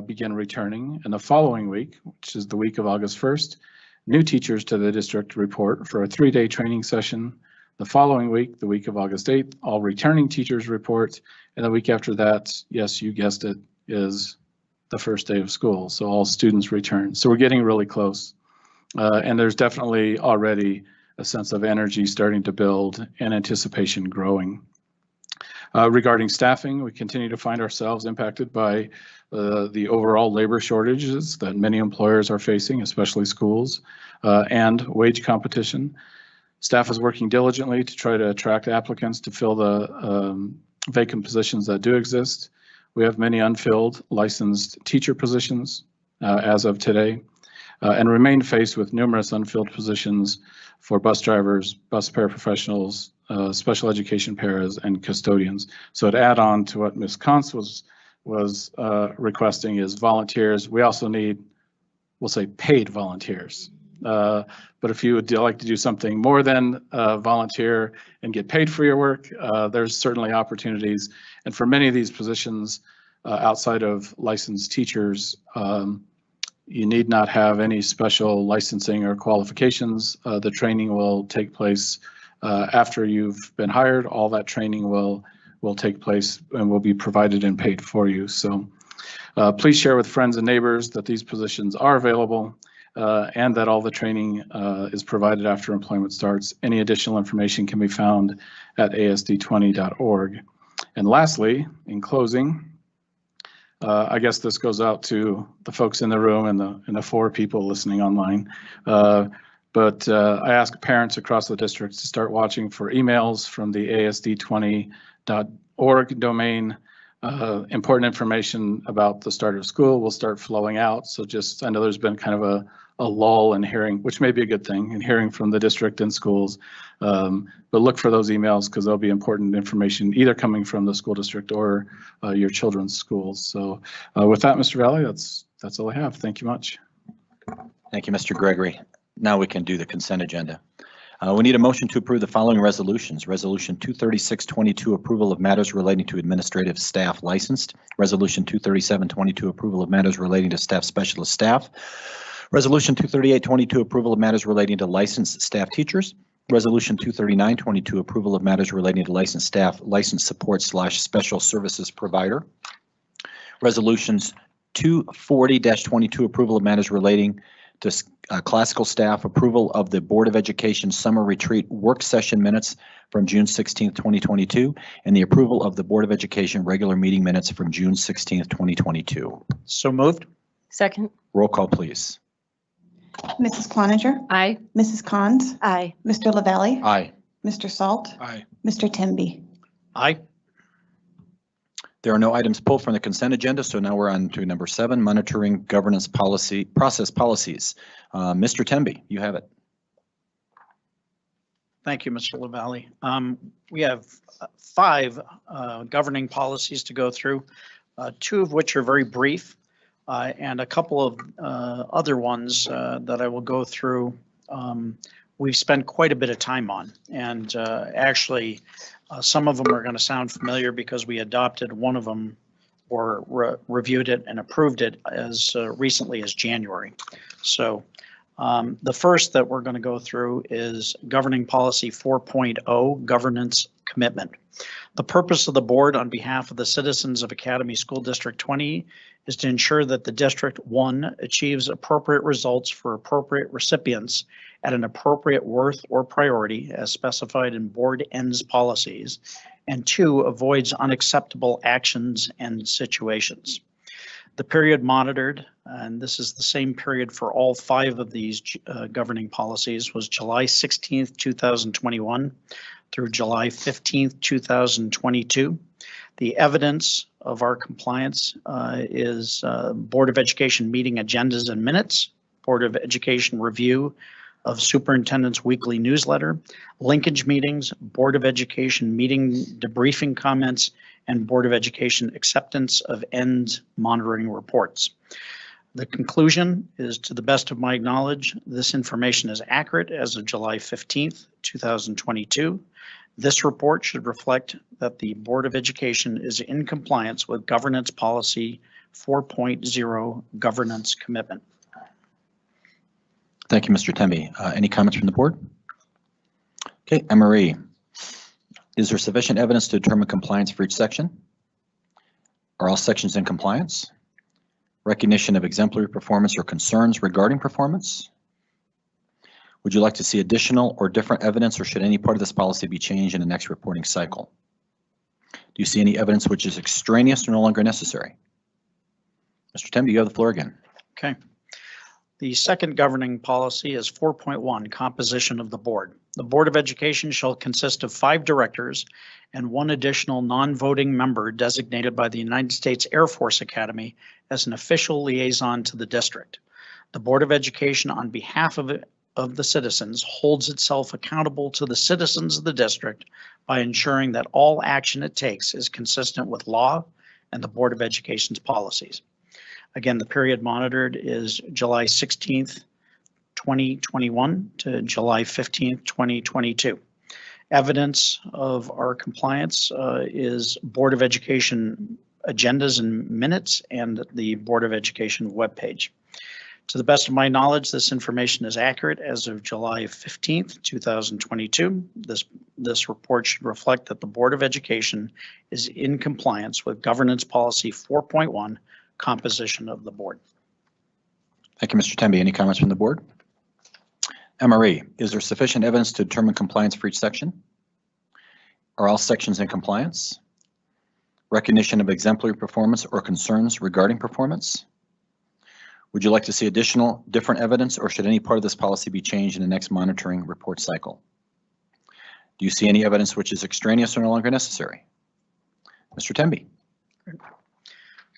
begin returning, and the following week, which is the week of August 1st, new teachers to the district report for a 3-day training session. The following week, the week of August 8th, all returning teachers report, and the week after that, yes, you guessed it, is the first day of school, so all students return. So we're getting really close, and there's definitely already a sense of energy starting to build and anticipation growing. Regarding staffing, we continue to find ourselves impacted by the overall labor shortages that many employers are facing, especially schools, and wage competition. Staff is working diligently to try to attract applicants to fill the vacant positions that do exist. We have many unfilled licensed teacher positions as of today, and remain faced with numerous unfilled positions for bus drivers, bus paraprofessionals, special education paras, and custodians. So to add on to what Ms. Kantz was requesting is volunteers. We also need, we'll say, paid volunteers. But if you would like to do something more than volunteer and get paid for your work, there's certainly opportunities. And for many of these positions outside of licensed teachers, you need not have any special licensing or qualifications. The training will take place after you've been hired. All that training will take place and will be provided and paid for you. So please share with friends and neighbors that these positions are available and that all the training is provided after employment starts. Any additional information can be found at asd20.org. And lastly, in closing, I guess this goes out to the folks in the room and the 4 people listening online. But I ask parents across the district to start watching for emails from the asd20.org domain. Important information about the start of school will start flowing out. So just, I know there's been kind of a lull in hearing, which may be a good thing, in hearing from the district and schools. But look for those emails because there'll be important information either coming from the school district or your children's schools. So with that, Mr. Valley, that's all I have. Thank you much. Thank you, Mr. Gregory. Now we can do the consent agenda. We need a motion to approve the following resolutions. Resolution 23622, approval of matters relating to administrative staff licensed. Resolution 23722, approval of matters relating to staff specialist staff. Resolution 23822, approval of matters relating to licensed staff teachers. Resolution 23922, approval of matters relating to licensed staff, licensed support / special services provider. Resolutions 240-22, approval of matters relating to classical staff, approval of the Board of Education Summer Retreat Work Session Minutes from June 16th, 2022, and the approval of the Board of Education regular meeting minutes from June 16th, 2022. So moved. Second. Roll call, please. Mrs. Cloninger? Aye. Mrs. Cons? Aye. Mr. LaValle? Aye. Mr. Salt? Aye. Mr. Temby? Aye. There are no items pulled from the consent agenda, so now we're on to number 7, monitoring governance process policies. Mr. Temby, you have it. Thank you, Mr. LaValle. We have 5 governing policies to go through, 2 of which are very brief, and a couple of other ones that I will go through. We've spent quite a bit of time on, and actually some of them are going to sound familiar because we adopted one of them or reviewed it and approved it as recently as January. So the first that we're going to go through is Governing Policy 4.0, Governance Commitment. The purpose of the board on behalf of the citizens of Academy School District 20 is to ensure that the district, 1, achieves appropriate results for appropriate recipients at an appropriate worth or priority as specified in board ends policies, and 2, avoids unacceptable actions and situations. The period monitored, and this is the same period for all 5 of these governing policies, was July 16th, 2021 through July 15th, 2022. The evidence of our compliance is Board of Education meeting agendas and minutes, Board of Education review of Superintendent's weekly newsletter, linkage meetings, Board of Education meeting debriefing comments, and Board of Education acceptance of end monitoring reports. The conclusion is, to the best of my knowledge, this information is accurate as of July 15th, 2022. This report should reflect that the Board of Education is in compliance with Governance Policy 4.0 Governance Commitment. Thank you, Mr. Temby. Any comments from the board? Okay, Emery, is there sufficient evidence to determine compliance for each section? Are all sections in compliance? Recognition of exemplary performance or concerns regarding performance? Would you like to see additional or different evidence, or should any part of this policy be changed in the next reporting cycle? Do you see any evidence which is extraneous or no longer necessary? Mr. Temby, you have the floor again. Okay. The second governing policy is 4.1, composition of the board. The Board of Education shall consist of 5 directors and 1 additional non-voting member designated by the United States Air Force Academy as an official liaison to the district. The Board of Education, on behalf of the citizens, holds itself accountable to the citizens of the district by ensuring that all action it takes is consistent with law and the Board of Education's policies. Again, the period monitored is July 16th, 2021 to July 15th, 2022. Evidence of our compliance is Board of Education agendas and minutes and the Board of Education webpage. To the best of my knowledge, this information is accurate as of July 15th, 2022. This report should reflect that the Board of Education is in compliance with Governance Policy 4.1, composition of the board. Thank you, Mr. Temby. Any comments from the board? Emery, is there sufficient evidence to determine compliance for each section? Are all sections in compliance? Recognition of exemplary performance or concerns regarding performance? Would you like to see additional, different evidence, or should any part of this policy be changed in the next monitoring report cycle? Do you see any evidence which is extraneous or no longer necessary? Mr. Temby.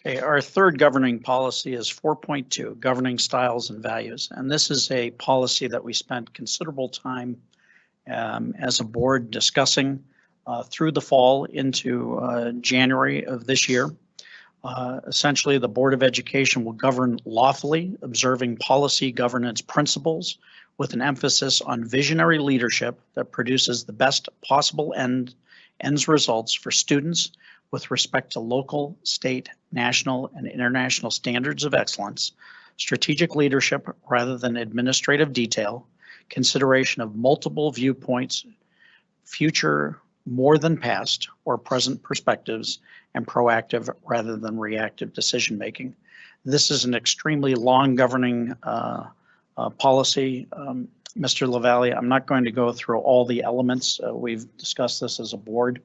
Okay, our third governing policy is 4.2, governing styles and values. And this is a policy that we spent considerable time as a board discussing through the fall into January of this year. Essentially, the Board of Education will govern lawfully, observing policy governance principles with an emphasis on visionary leadership that produces the best possible ends results for students with respect to local, state, national, and international standards of excellence, strategic leadership rather than administrative detail, consideration of multiple viewpoints, future more than past or present perspectives, and proactive rather than reactive decision-making. This is an extremely long governing policy. Mr. LaValle, I'm not going to go through all the elements. We've discussed this as a board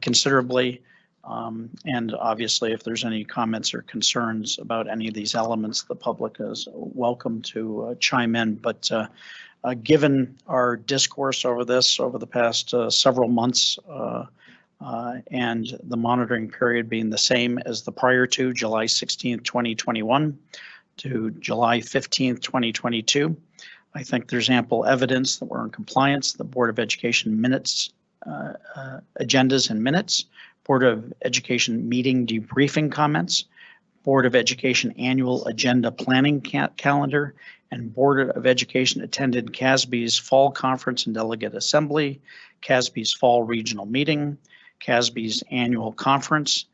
considerably. And obviously, if there's any comments or concerns about any of these elements, the public is welcome to chime in. But given our discourse over this over the past several months and the monitoring period being the same as the prior to July 16th, 2021 to July 15th, 2022, I think there's ample evidence that we're in compliance. The Board of Education minutes, agendas and minutes, Board of Education meeting debriefing comments, Board of Education annual agenda planning calendar, and Board of Education attended CASB's Fall Conference and Delegate Assembly, CASB's Fall Regional Meeting, CASB's Annual Conference,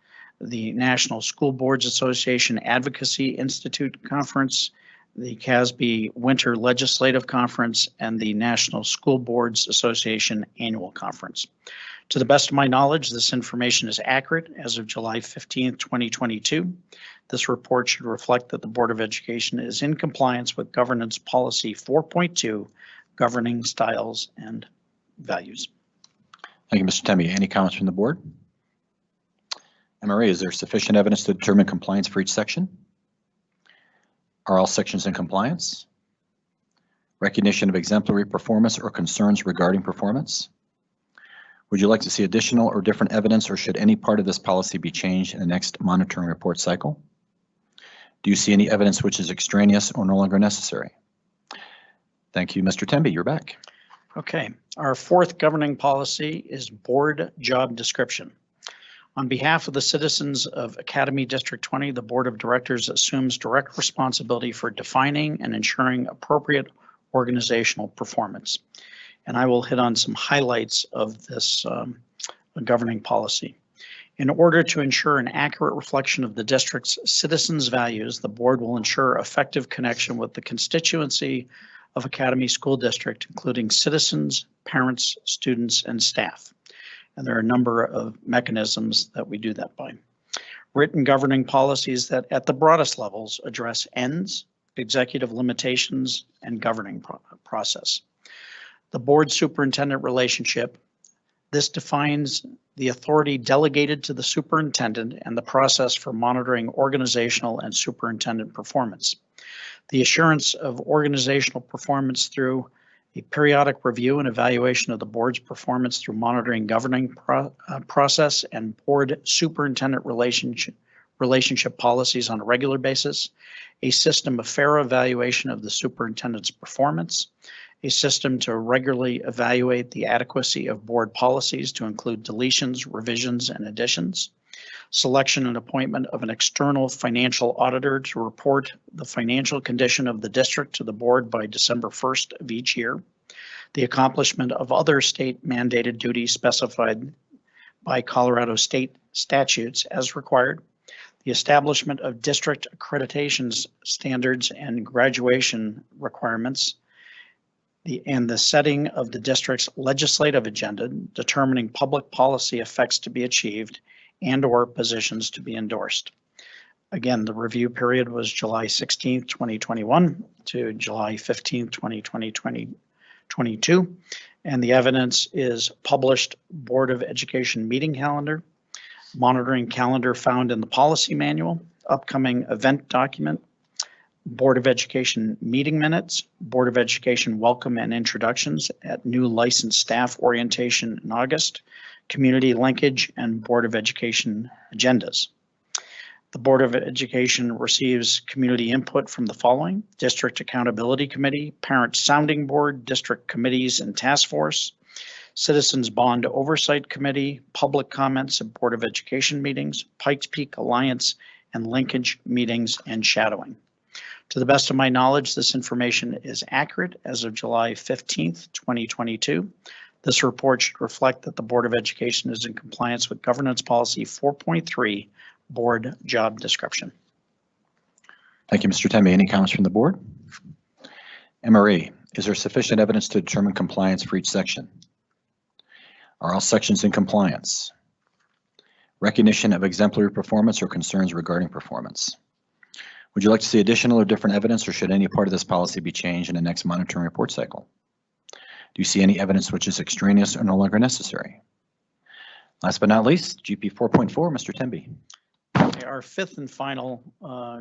the National School Boards Association Advocacy Institute Conference, the CASB Winter Legislative Conference, and the National School Boards Association Annual Conference. To the best of my knowledge, this information is accurate as of July 15th, 2022. This report should reflect that the Board of Education is in compliance with Governance Policy 4.2, governing styles and values. Thank you, Mr. Temby. Any comments from the board? MRA, is there sufficient evidence to determine compliance for each section? Are all sections in compliance? Recognition of exemplary performance or concerns regarding performance? Would you like to see additional or different evidence, or should any part of this policy be changed in the next monitoring report cycle? Do you see any evidence which is extraneous or no longer necessary? Thank you, Mr. Temby. You're back. Okay, our fourth governing policy is board job description. On behalf of the citizens of Academy District 20, the Board of Directors assumes direct responsibility for defining and ensuring appropriate organizational performance. And I will hit on some highlights of this governing policy. In order to ensure an accurate reflection of the district's citizens' values, the board will ensure effective connection with the constituency of Academy School District, including citizens, parents, students, and staff. And there are a number of mechanisms that we do that by. Written governing policies that at the broadest levels address ends, executive limitations, and governing process. The board superintendent relationship. This defines the authority delegated to the superintendent and the process for monitoring organizational and superintendent performance. The assurance of organizational performance through a periodic review and evaluation of the board's performance through monitoring governing process and board superintendent relationship policies on a regular basis, a system of fair evaluation of the superintendent's performance, a system to regularly evaluate the adequacy of board policies to include deletions, revisions, and additions, selection and appointment of an external financial auditor to report the financial condition of the district to the board by December 1st of each year, the accomplishment of other state mandated duties specified by Colorado state statutes as required, the establishment of district accreditation standards and graduation requirements, and the setting of the district's legislative agenda, determining public policy effects to be achieved and/or positions to be endorsed. Again, the review period was July 16th, 2021 to July 15th, 2022. And the evidence is published Board of Education meeting calendar, monitoring calendar found in the policy manual, upcoming event document, Board of Education meeting minutes, Board of Education welcome and introductions at new licensed staff orientation in August, community linkage, and Board of Education agendas. The Board of Education receives community input from the following: District Accountability Committee, Parent Sounding Board, District Committees and Task Force, Citizens Bond Oversight Committee, public comments at Board of Education meetings, Pikes Peak Alliance, and linkage meetings and shadowing. To the best of my knowledge, this information is accurate as of July 15th, 2022. This report should reflect that the Board of Education is in compliance with Governance Policy 4.3, Board Job Description. Thank you, Mr. Temby. Any comments from the board? MRE, is there sufficient evidence to determine compliance for each section? Are all sections in compliance? Recognition of exemplary performance or concerns regarding performance? Would you like to see additional or different evidence, or should any part of this policy be changed in the next monitoring report cycle? Do you see any evidence which is extraneous or no longer necessary? Last but not least, GP 4.4, Mr. Temby. Okay, our fifth and final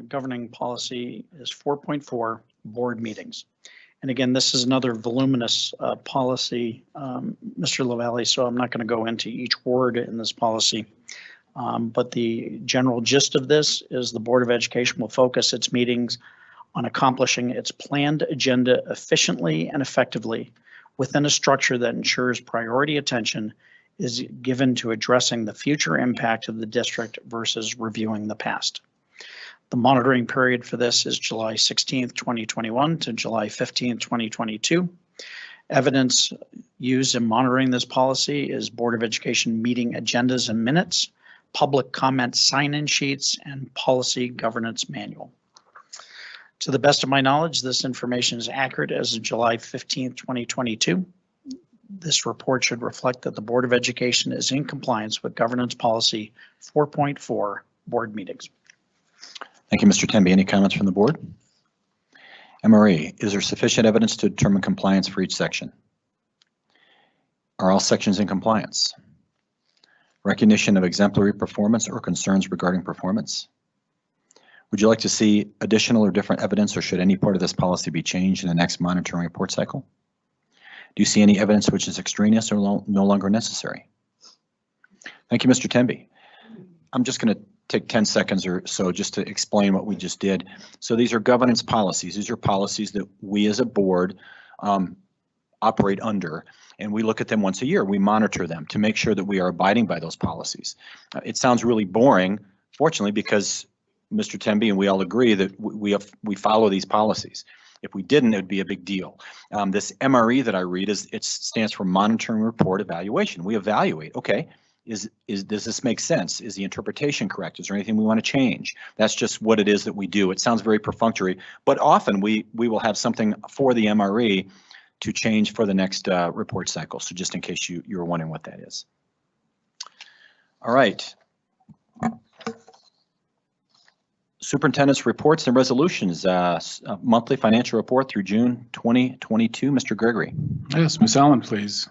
governing policy is 4.4, board meetings. And again, this is another voluminous policy, Mr. LaValle, so I'm not going to go into each word in this policy. But the general gist of this is the Board of Education will focus its meetings on accomplishing its planned agenda efficiently and effectively within a structure that ensures priority attention is given to addressing the future impact of the district versus reviewing the past. The monitoring period for this is July 16th, 2021 to July 15th, 2022. Evidence used in monitoring this policy is Board of Education meeting agendas and minutes, public comment sign-in sheets, and policy governance manual. To the best of my knowledge, this information is accurate as of July 15th, 2022. This report should reflect that the Board of Education is in compliance with Governance Policy 4.4, board meetings. Thank you, Mr. Temby. Any comments from the board? MRE, is there sufficient evidence to determine compliance for each section? Are all sections in compliance? Recognition of exemplary performance or concerns regarding performance? Would you like to see additional or different evidence, or should any part of this policy be changed in the next monitoring report cycle? Do you see any evidence which is extraneous or no longer necessary? Thank you, Mr. Temby. I'm just going to take 10 seconds or so just to explain what we just did. So these are governance policies. These are policies that we as a board operate under, and we look at them once a year. We monitor them to make sure that we are abiding by those policies. It sounds really boring, fortunately, because Mr. Temby and we all agree that we follow these policies. If we didn't, it would be a big deal. This MRE that I read it stands for Monitoring Report Evaluation. We evaluate, okay, does this make sense? Is the interpretation correct? Is there anything we want to change? That's just what it is that we do. It sounds very perfunctory, but often we will have something for the MRE to change for the next report cycle. So just in case you were wondering what that is. All right. Superintendent's reports and resolutions, monthly financial report through June 2022. Mr. Gregory. Yes, Ms. Allen, please.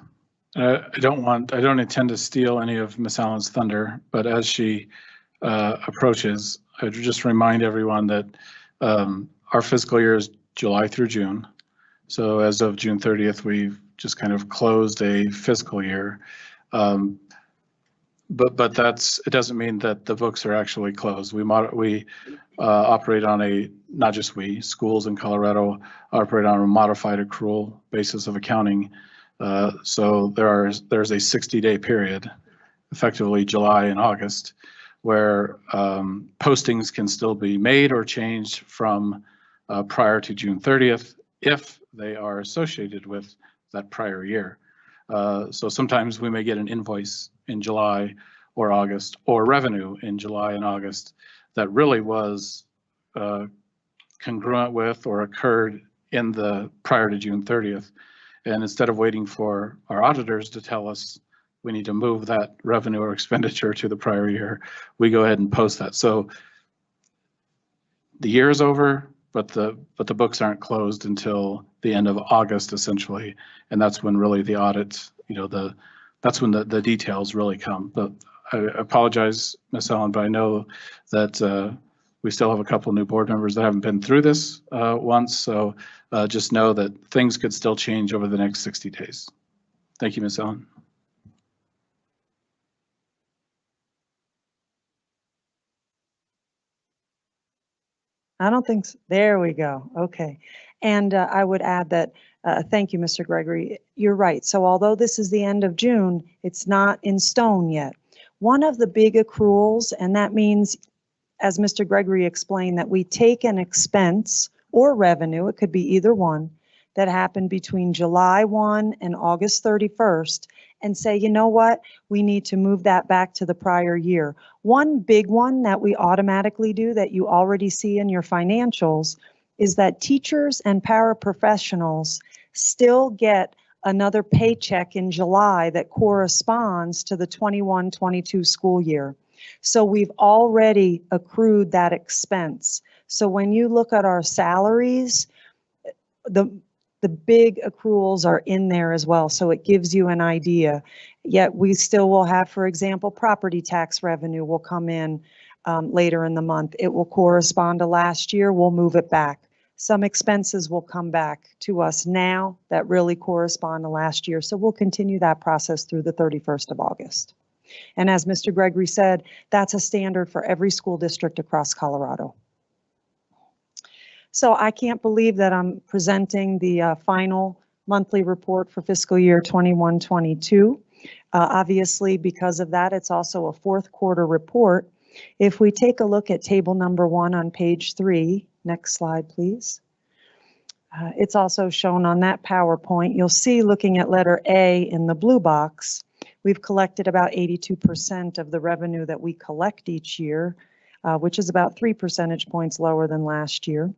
I don't intend to steal any of Ms. Allen's thunder, but as she approaches, I would just remind everyone that our fiscal year is July through June. So as of June 30th, we've just kind of closed a fiscal year. But it doesn't mean that the books are actually closed. We operate on not just we, schools in Colorado operate on a modified accrual basis of accounting. So there's a 60-day period, effectively July and August, where postings can still be made or changed from prior to June 30th if they are associated with that prior year. So sometimes we may get an invoice in July or August, or revenue in July and August that really was congruent with or occurred in the prior to June 30th. And instead of waiting for our auditors to tell us we need to move that revenue or expenditure to the prior year, we go ahead and post that. So the year is over, but the books aren't closed until the end of August, essentially. And that's when really the audit, that's when the details really come. But I apologize, Ms. Allen, but I know that we still have a couple new board members that haven't been through this once. So just know that things could still change over the next 60 days. Thank you, Ms. Allen. I don't think so. There we go. Okay. And I would add that, thank you, Mr. Gregory. You're right. So although this is the end of June, it's not in stone yet. One of the big accruals, and that means, as Mr. Gregory explained, that we take an expense or revenue, it could be either one, that happened between July 1 and August 31st, and say, you know what, we need to move that back to the prior year. One big one that we automatically do that you already see in your financials is that teachers and paraprofessionals still get another paycheck in July that corresponds to the 21-22 school year. So we've already accrued that expense. So when you look at our salaries, the big accruals are in there as well. So it gives you an idea. Yet we still will have, for example, property tax revenue will come in later in the month. It will correspond to last year. We'll move it back. Some expenses will come back to us now that really correspond to last year. So we'll continue that process through the 31st of August. And as Mr. Gregory said, that's a standard for every school district across Colorado. So I can't believe that I'm presenting the final monthly report for fiscal year 21-22. Obviously, because of that, it's also a fourth quarter report. If we take a look at table number 1 on page 3, next slide, please. It's also shown on that PowerPoint. You'll see, looking at letter A in the blue box, we've collected about 82% of the revenue that we collect each year, which is about 3 percentage points lower than last year.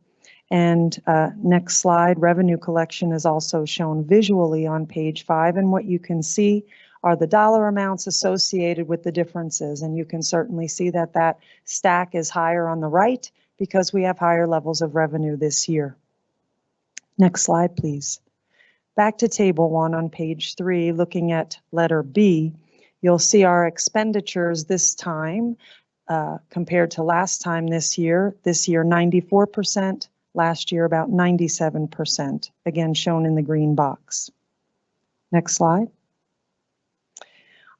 And next slide, revenue collection is also shown visually on page 5. And what you can see are the dollar amounts associated with the differences. And you can certainly see that that stack is higher on the right because we have higher levels of revenue this year. Next slide, please. Back to table 1 on page 3, looking at letter B, you'll see our expenditures this time compared to last time this year 94%, last year about 97%, again shown in the green box. Next slide.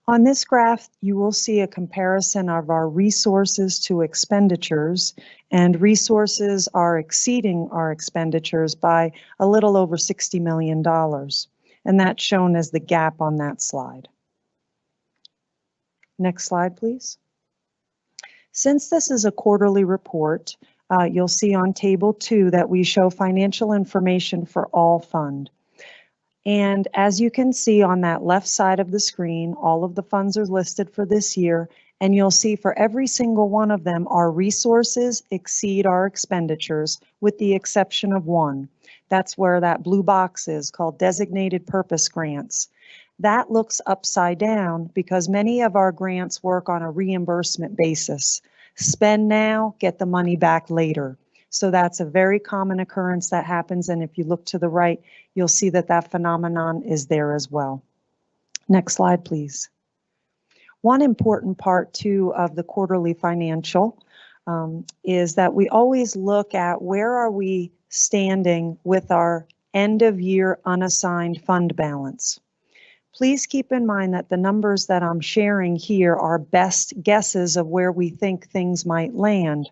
On this graph, you will see a comparison of our resources to expenditures, and resources are exceeding our expenditures by a little over $60 million. And that's shown as the gap on that slide. Next slide, please. Since this is a quarterly report, you'll see on table 2 that we show financial information for all fund. And as you can see on that left side of the screen, all of the funds are listed for this year, and you'll see for every single one of them, our resources exceed our expenditures, with the exception of one. That's where that blue box is, called designated purpose grants. That looks upside down because many of our grants work on a reimbursement basis. Spend now, get the money back later. So that's a very common occurrence that happens, and if you look to the right, you'll see that that phenomenon is there as well. Next slide, please. One important part too of the quarterly financial is that we always look at where are we standing with our end of year unassigned fund balance. Please keep in mind that the numbers that I'm sharing here are best guesses of where we think things might land.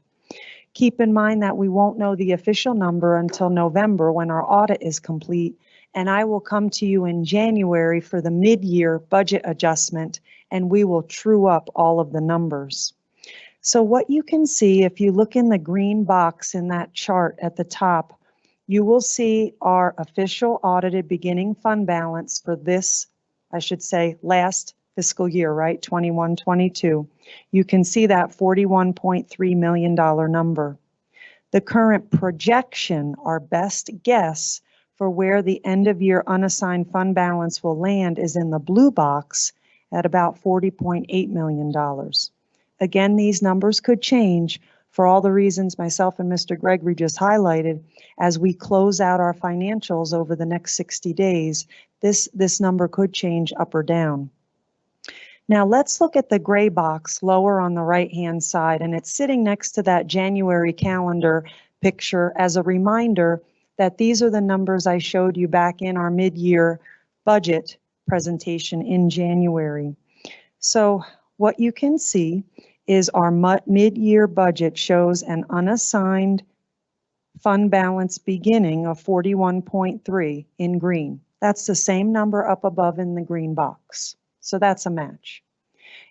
Keep in mind that we won't know the official number until November when our audit is complete, and I will come to you in January for the mid-year budget adjustment, and we will true up all of the numbers. So what you can see, if you look in the green box in that chart at the top, you will see our official audited beginning fund balance for this, I should say, last fiscal year, right? 21-22. You can see that $41.3 million number. The current projection, our best guess for where the end of year unassigned fund balance will land, is in the blue box at about $40.8 million. Again, these numbers could change for all the reasons myself and Mr. Gregory just highlighted. As we close out our financials over the next 60 days, this number could change up or down. Now let's look at the gray box lower on the right-hand side, and it's sitting next to that January calendar picture as a reminder that these are the numbers I showed you back in our mid-year budget presentation in January. So what you can see is our mid-year budget shows an unassigned fund balance beginning of 41.3 in green. That's the same number up above in the green box. So that's a match.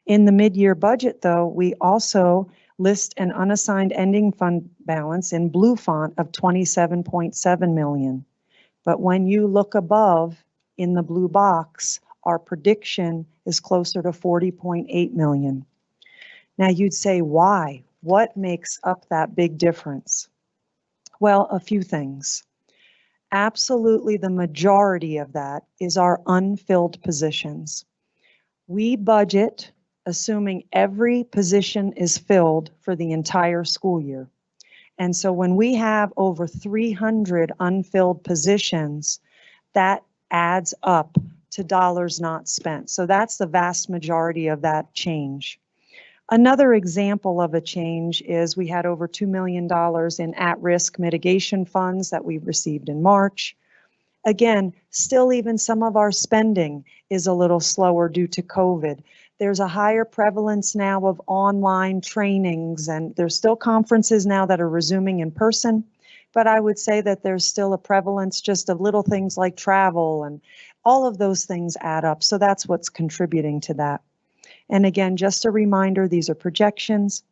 In the mid-year budget, though, we also list an unassigned ending fund balance in blue font of 27.7 million. But when you look above in the blue box, our prediction is closer to 40.8 million. Now you'd say, why? What makes up that big difference? Well, a few things. Absolutely the majority of that is our unfilled positions. We budget assuming every position is filled for the entire school year. And so when we have over 300 unfilled positions, that adds up to dollars not spent. So that's the vast majority of that change. Another example of a change is we had over $2 million in at-risk mitigation funds that we received in March. Again, still even some of our spending is a little slower due to COVID. There's a higher prevalence now of online trainings, and there's still conferences now that are resuming in person. But I would say that there's still a prevalence just of little things like travel, and all of those things add up. So that's what's contributing to that. And again, just a reminder, these are projections.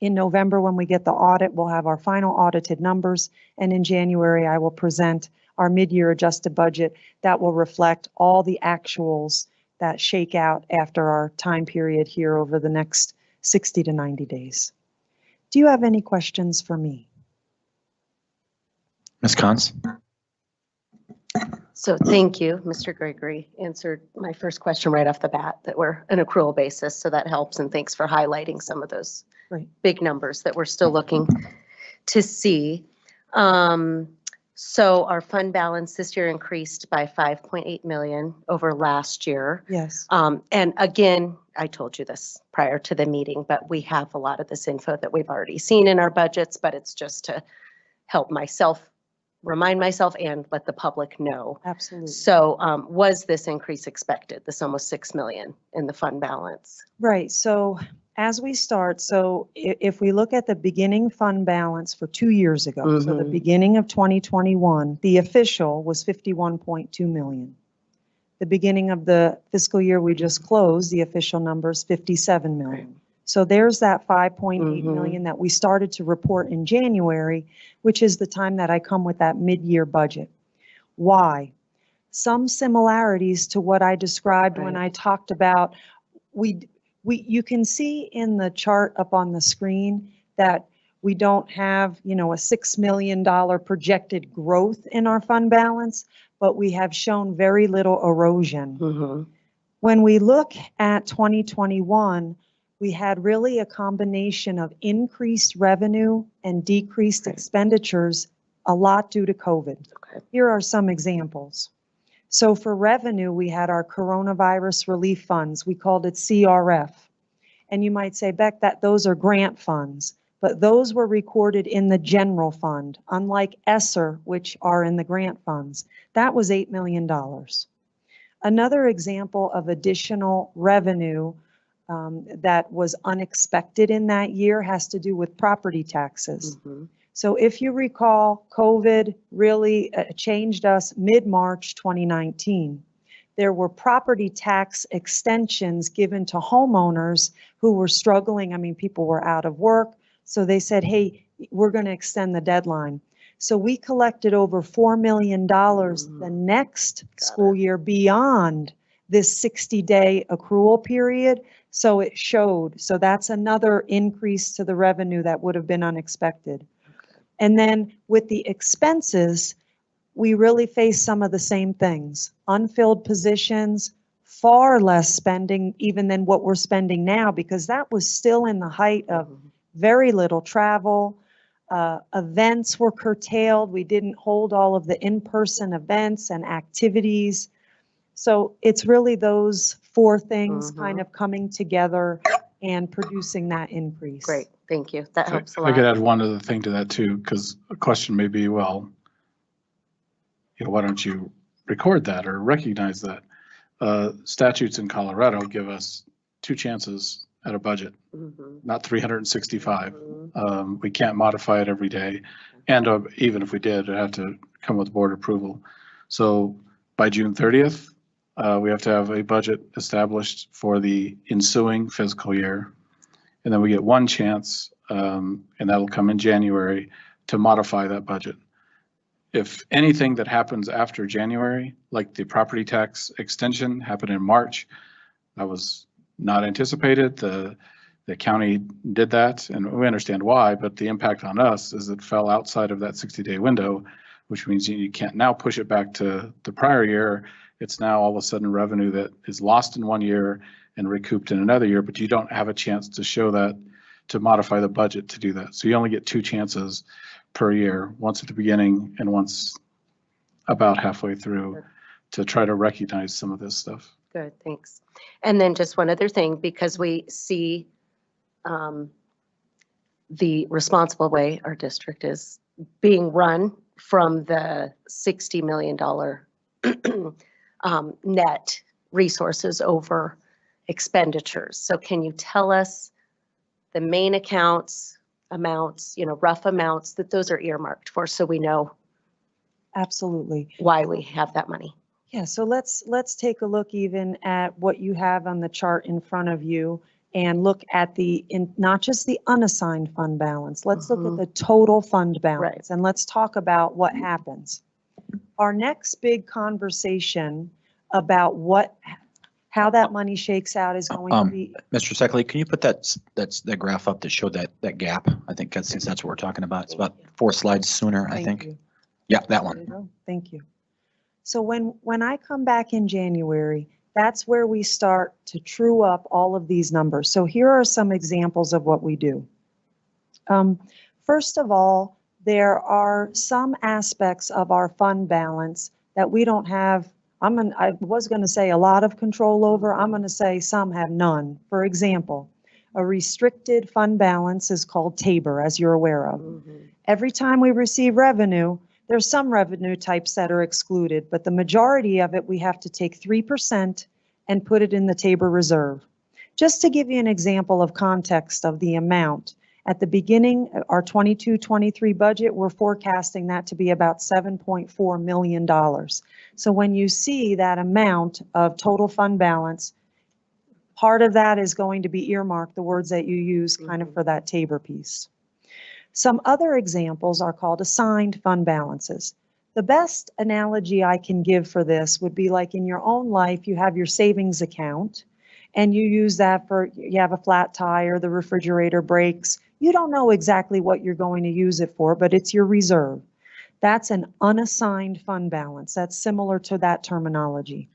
In November, when we get the audit, we'll have our final audited numbers. And in January, I will present our mid-year adjusted budget that will reflect all the actuals that shake out after our time period here over the next 60 to 90 days. Do you have any questions for me? Ms. Cons? So thank you, Mr. Gregory. Answered my first question right off the bat, that we're an accrual basis, so that helps, and thanks for highlighting some of those big numbers that we're still looking to see. So our fund balance this year increased by 5.8 million over last year. Yes. And again, I told you this prior to the meeting, but we have a lot of this info that we've already seen in our budgets, but it's just to help myself, remind myself, and let the public know. Absolutely. So was this increase expected, this almost 6 million in the fund balance? Right. So as we start, so if we look at the beginning fund balance for 2 years ago, so the beginning of 2021, the official was 51.2 million. The beginning of the fiscal year we just closed, the official number is 57 million. So there's that 5.8 million that we started to report in January, which is the time that I come with that mid-year budget. Why? Some similarities to what I described when I talked about, you can see in the chart up on the screen that we don't have, a $6 million projected growth in our fund balance, but we have shown very little erosion. When we look at 2021, we had really a combination of increased revenue and decreased expenditures, a lot due to COVID. Here are some examples. So for revenue, we had our coronavirus relief funds. We called it CRF. And you might say, Beck, that those are grant funds, but those were recorded in the general fund, unlike ESSER, which are in the grant funds. That was $8 million. Another example of additional revenue that was unexpected in that year has to do with property taxes. So if you recall, COVID really changed us mid-March 2019. There were property tax extensions given to homeowners who were struggling. I mean, people were out of work. So they said, hey, we're going to extend the deadline. So we collected over $4 million the next school year beyond this 60-day accrual period. So it showed. So that's another increase to the revenue that would have been unexpected. And then with the expenses, we really face some of the same things. Unfilled positions, far less spending even than what we're spending now, because that was still in the height of very little travel. Events were curtailed. We didn't hold all of the in-person events and activities. So it's really those four things kind of coming together and producing that increase. Great, thank you. That helps a If I could lot. add one other thing to that too, because a question may be, well, why don't you record that or recognize that? Statutes in Colorado give us 2 chances at a budget, not 365. We can't modify it every day. And even if we did, it'd have to come with board approval. So by June 30th, we have to have a budget established for the ensuing fiscal year. And then we get 1 chance, and that'll come in January, to modify that budget. If anything that happens after January, like the property tax extension happened in March, that was not anticipated. The county did that, and we understand why, but the impact on us is it fell outside of that 60-day window, which means you can't now push it back to the prior year. It's now all of a sudden revenue that is lost in 1 year and recouped in another year, but you don't have a chance to show that, to modify the budget to do that. So you only get 2 chances per year, once at the beginning and once about halfway through, to try to recognize some of this stuff. Good, thanks. And then just one other thing, because we see the responsible way our district is being run from the $60 million net resources over expenditures. So can you tell us the main amounts, rough amounts that those are earmarked for, so we know Absolutely. why we have that money? Yeah, so let's take a look even at what you have on the chart in front of you and look at not just the unassigned fund balance. Let's look at the total fund balance and let's talk about what happens. Our next big conversation about how that money shakes out is going to be. Mr. Seckley, can you put that graph up that showed that gap? I think since that's what we're talking about. It's about 4 slides sooner, I think. you. Yeah, that There one. you go. Thank you. So when I come back in January, that's where we start to true up all of these numbers. So here are some examples of what we do. First of all, there are some aspects of our fund balance that we don't have, I was going to say a lot of control over. I'm going to say some have none. For example, a restricted fund balance is called TABOR, as you're aware of. Every time we receive revenue, there's some revenue types that are excluded, but the majority of it, we have to take 3% and put it in the TABOR reserve. Just to give you an example of context of the amount, At the beginning, our 22-23 budget, we're forecasting that to be about $7.4 million. So when you see that amount of total fund balance, part of that is going to be earmarked, the words that you use kind of for that Tabor piece. Some other examples are called assigned fund balances. The best analogy I can give for this would be like in your own life, you have your savings account and you use that for, you have a flat tire, the refrigerator breaks. You don't know exactly what you're going to use it for, but it's your reserve. That's an unassigned fund balance. That's similar to that terminology.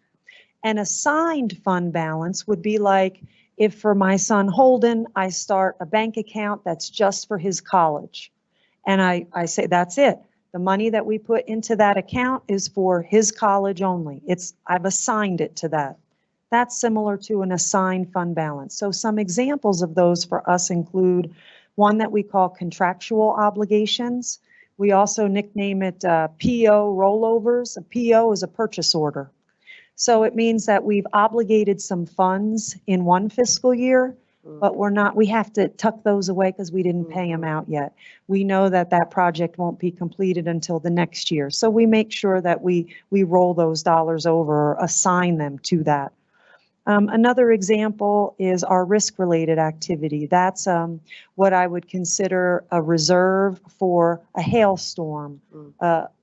An assigned fund balance would be like if for my son Holden, I start a bank account that's just for his college. And I say, that's it. The money that we put into that account is for his college only. I've assigned it to that. That's similar to an assigned fund balance. So some examples of those for us include one that we call contractual obligations. We also nickname it PO rollovers. A PO is a purchase order. So it means that we've obligated some funds in one fiscal year, but we have to tuck those away because we didn't pay them out yet. We know that that project won't be completed until the next year. So we make sure that we roll those dollars over or assign them to that. Another example is our risk-related activity. That's what I would consider a reserve for a hailstorm,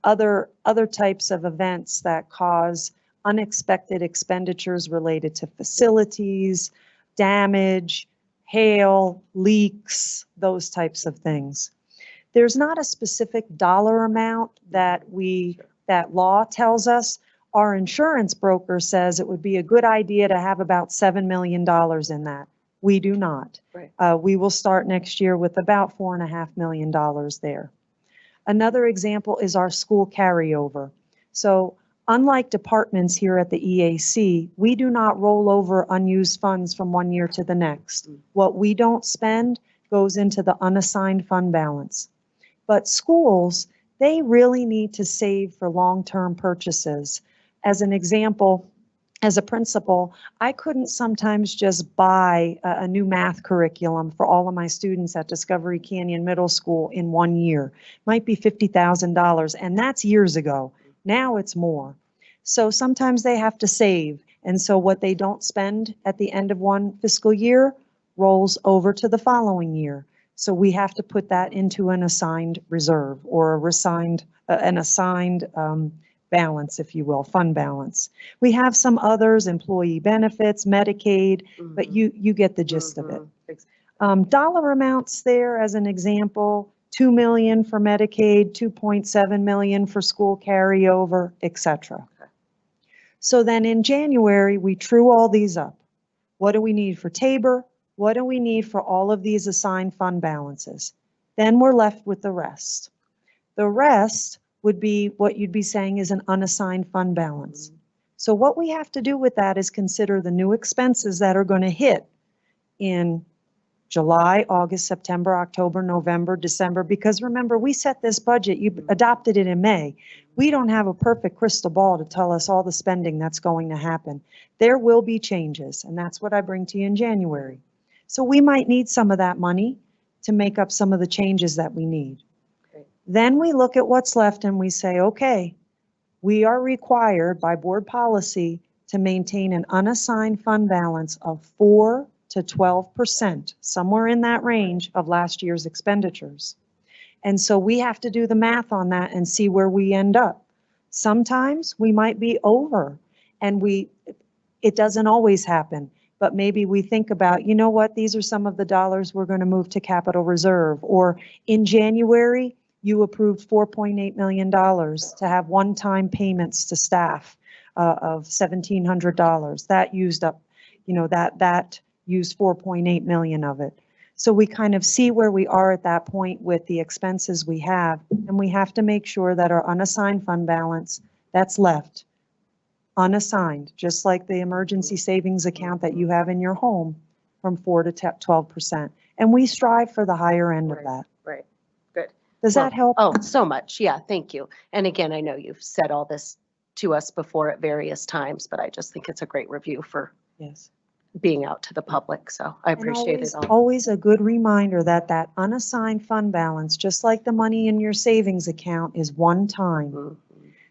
other types of events that cause unexpected expenditures related to facilities, damage, hail, leaks, those types of things. There's not a specific dollar amount that law tells us. Our insurance broker says it would be a good idea to have about $7 million in that. We do not. Right. We will start next year with about $4.5 million there. Another example is our school carryover. So unlike departments here at the EAC, we do not roll over unused funds from one year to the next. What we don't spend goes into the unassigned fund balance. But schools, they really need to save for long-term purchases. As an example, as a principal, I couldn't sometimes just buy a new math curriculum for all of my students at Discovery Canyon Middle School in 1 year. Might be $50,000, and that's years ago. Now it's more. So sometimes they have to save. And so what they don't spend at the end of one fiscal year rolls over to the following year. So we have to put that into an assigned reserve or an assigned balance, if you will, fund balance. We have some others, employee benefits, Medicaid, but you get the gist of it. Dollar amounts there as an example, $2 million for Medicaid, $2.7 million for school carryover, etc. So then in January, we true all these up. What do we need for Tabor? What do we need for all of these assigned fund balances? Then we're left with the rest. The rest would be what you'd be saying is an unassigned fund balance. So what we have to do with that is consider the new expenses that are going to hit in July, August, September, October, November, December, because remember, we set this budget, you adopted it in May. We don't have a perfect crystal ball to tell us all the spending that's going to happen. There will be changes, and that's what I bring to you in January. So we might need some of that money to make up some of the changes that we need. Then we look at what's left and we say, okay, we are required by board policy to maintain an unassigned fund balance of 4 to 12%, somewhere in that range of last year's expenditures. And so we have to do the math on that and see where we end up. Sometimes we might be over, and it doesn't always happen, but maybe we think about, you know what, these are some of the dollars we're going to move to capital reserve. Or in January, you approved $4.8 million to have one-time payments to staff of $1,700. That used up, that used 4.8 million of it. So we kind of see where we are at that point with the expenses we have, and we have to make sure that our unassigned fund balance that's left unassigned, just like the emergency savings account that you have in your home, from 4 to 12%. And we strive for the higher end of that. Right. Good. Does that help? Oh, so much. Yeah, thank you. And again, I know you've said all this to us before at various times, but I just think it's a great review for yes being out to the public. So I And appreciate it always, all. always a good reminder that that unassigned fund balance, just like the money in your savings account, is one time.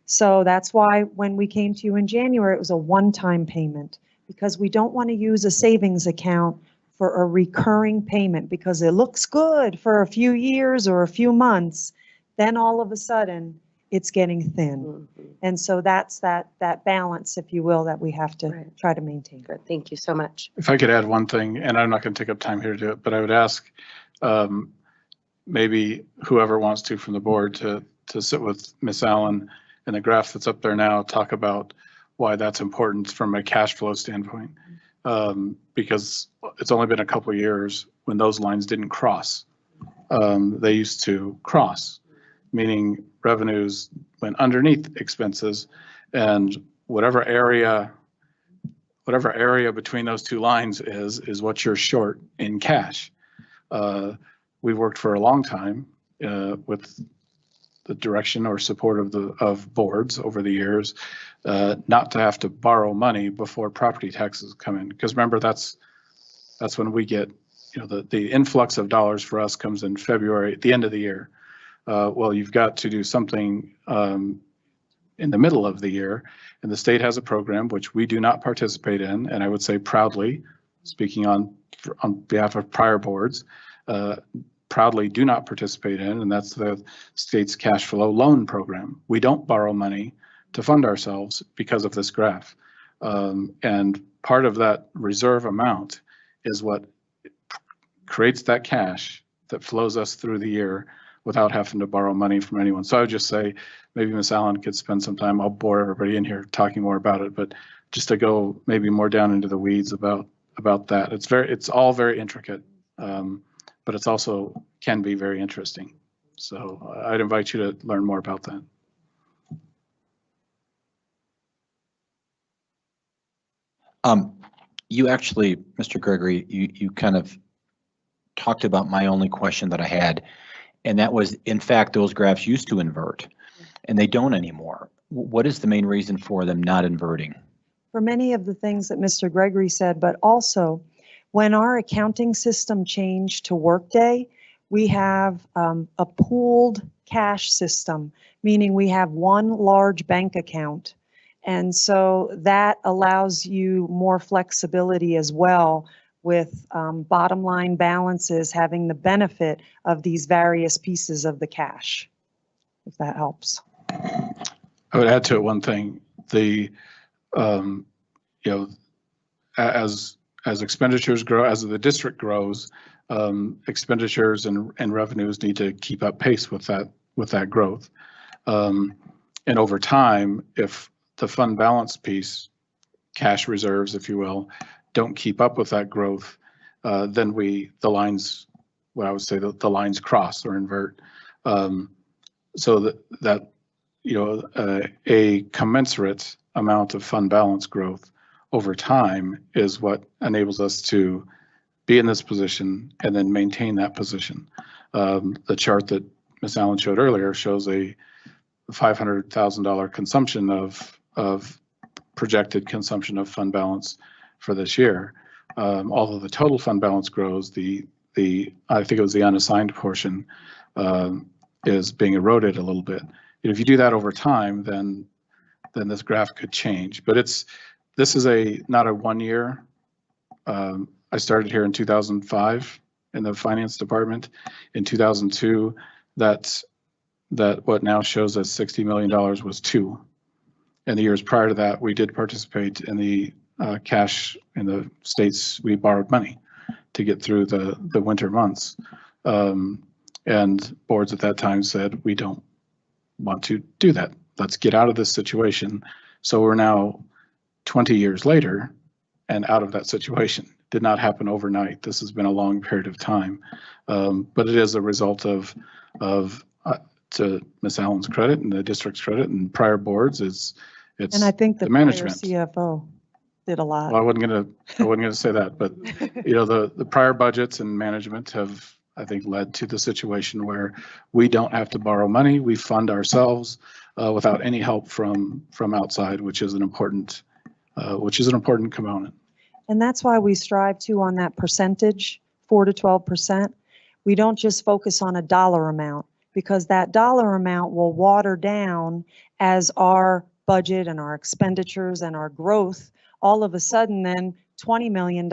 So that's why when we came to you in January, it was a one-time payment, because we don't want to use a savings account for a recurring payment because it looks good for a few years or a few months. Then all of a sudden, it's getting thin. And so that's that balance, if you will, that we have to try to maintain. Good. Thank you so much. If I could add one thing, and I'm not going to take up time here to do it, but I would ask maybe whoever wants to from the board to sit with Ms. Allen and the graph that's up there now, talk about why that's important from a cash flow standpoint. Because it's only been a couple of years when those lines didn't cross. They used to cross, meaning revenues went underneath expenses, and whatever area between those two lines is what you're short in cash. We've worked for a long time with the direction or support of boards over the years, not to have to borrow money before property taxes come in. Because remember, that's when we get, the influx of dollars for us comes in February, at the end of the year. Well, you've got to do something in the middle of the year, and the state has a program which we do not participate in, and I would say proudly, speaking on behalf of prior boards, proudly do not participate in, and that's the state's cash flow loan program. We don't borrow money to fund ourselves because of this graph. And part of that reserve amount is what creates that cash that flows us through the year without having to borrow money from anyone. So I would just say maybe Ms. Allen could spend some time, I'll bore everybody in here talking more about it, but just to go maybe more down into the weeds about that. It's all very intricate, but it's also can be very interesting. So I'd invite you to learn more about that. You actually, Mr. Gregory, you kind of talked about my only question that I had, and that was, in fact, those graphs used to invert, and they don't anymore. What is the main reason for them not inverting? For many of the things that Mr. Gregory said, but also when our accounting system changed to Workday, we have a pooled cash system, meaning we have one large bank account. And so that allows you more flexibility as well with bottom line balances having the benefit of these various pieces of the cash, if that helps. I would add to it one thing. As expenditures grow, as the district grows, expenditures and revenues need to keep up pace with that growth. And over time, if the fund balance piece, cash reserves, if you will, don't keep up with that growth, then the lines cross or invert. So that a commensurate amount of fund balance growth over time is what enables us to be in this position and then maintain that position. The chart that Ms. Allen showed earlier shows a $500,000 consumption of projected consumption of fund balance for this year. Although the total fund balance grows, I think it was the unassigned portion is being eroded a little bit. If you do that over time, then this graph could change. But this is not a 1 year. I started here in 2005 in the finance department. In 2002, that what now shows as $60 million was 2. And the years prior to that, we did participate in the cash in the states. We borrowed money to get through the winter months. And boards at that time said, we don't want to do that. Let's get out of this situation. So we're now 20 years later and out of that situation. Did not happen overnight. This has been a long period of time. But it is a result of to Ms. Allen's credit and the district's credit and prior boards, it's and I think the management. CFO did a lot. Well, I wasn't gonna say that, but the prior budgets and management have, I think, led to the situation where we don't have to borrow money. We fund ourselves without any help from outside, which is an important component. And that's why we strive to on that percentage, 4 to 12%. We don't just focus on a dollar amount, because that dollar amount will water down as our budget and our expenditures and our growth. All of a sudden then $20 million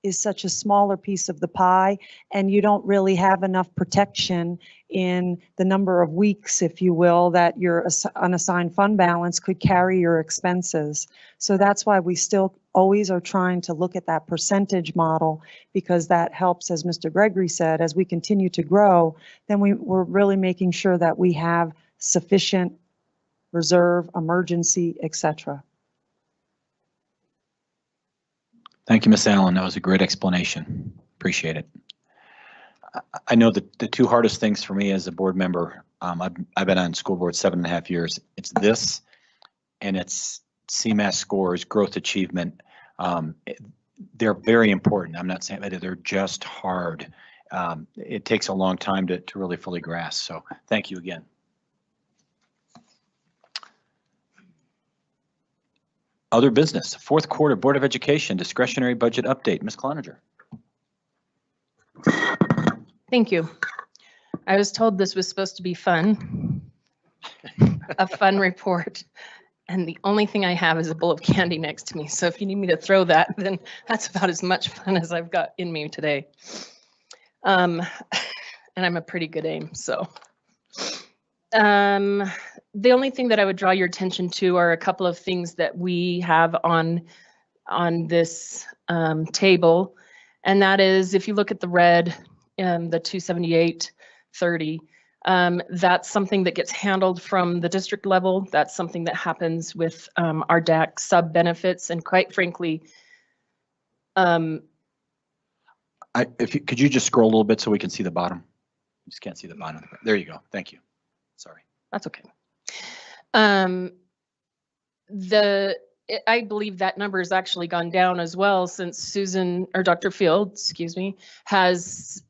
is such a smaller piece of the pie, and you don't really have enough protection in the number of weeks, if you will, that your unassigned fund balance could carry your expenses. So that's why we still always are trying to look at that percentage model, because that helps, as Mr. Gregory said, as we continue to grow, then we're really making sure that we have sufficient reserve, emergency, etc. Thank you, Ms. Allen. That was a great explanation. Appreciate it. I know that the two hardest things for me as a board member, I've been on school board 7.5 years. It's this, and it's CMAS scores, growth achievement. They're very important. I'm not saying that they're just hard. It takes a long time to really fully grasp. So thank you again. Other business, fourth quarter Board of Education discretionary budget update. Ms. Cloninger. Thank you. I was told this was supposed to be fun, a fun report, and the only thing I have is a bowl of candy next to me. So if you need me to throw that, then that's about as much fun as I've got in me today. And I'm a pretty good aim, so. The only thing that I would draw your attention to are a couple of things that we have on this table. And that is, if you look at the red, the 278.30, that's something that gets handled from the district level. That's something that happens with our DAC sub benefits. And quite frankly, Could you just scroll a little bit so we can see the bottom? I just can't see the bottom. There you go. Thank you. Sorry. That's okay. I believe that number has actually gone down as well since Susan, or Dr. Field, excuse me, has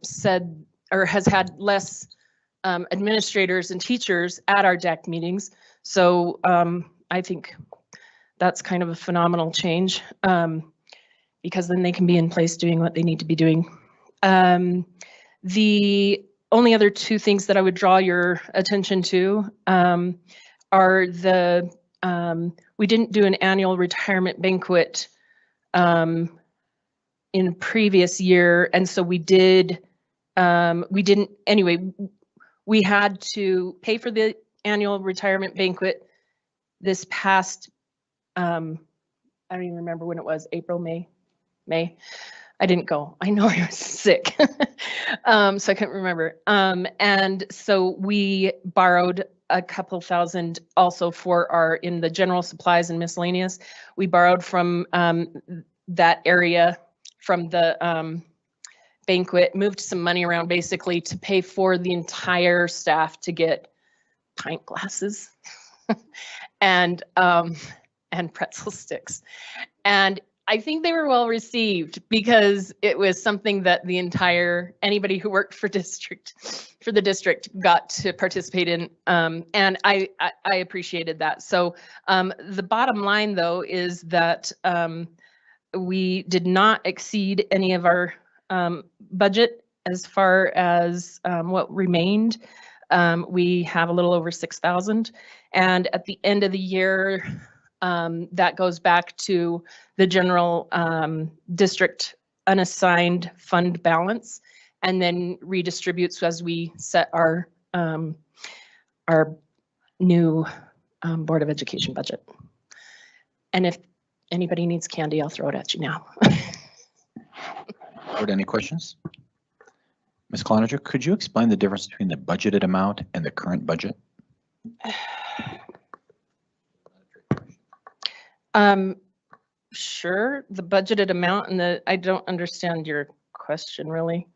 said, or has had less administrators and teachers at our DAC meetings. So I think that's kind of a phenomenal change, because then they can be in place doing what they need to be doing. The only other two things that I would draw your attention to are we didn't do an annual retirement banquet in previous year, and so we didn't, anyway, we had to pay for the annual retirement banquet this past, I don't even remember when it was, April, May. I didn't go. I know I was sick, so I couldn't remember. And so we borrowed a couple thousand also for in the general supplies and miscellaneous. We borrowed from that area from the banquet, moved some money around basically to pay for the entire staff to get pint glasses and pretzel sticks. And I think they were well received because it was something that anybody who worked for the district got to participate in. And I appreciated that. So the bottom line though is that we did not exceed any of our budget as far as what remained. We have a little over 6,000, and at the end of the year, that goes back to the general district unassigned fund balance, and then redistributes as we set our new Board of Education budget. And if anybody needs candy, I'll throw it at you now. Board, any questions? Ms. Cloninger, could you explain the difference between the budgeted amount and the current budget? Sure, the budgeted amount and I don't understand your question really.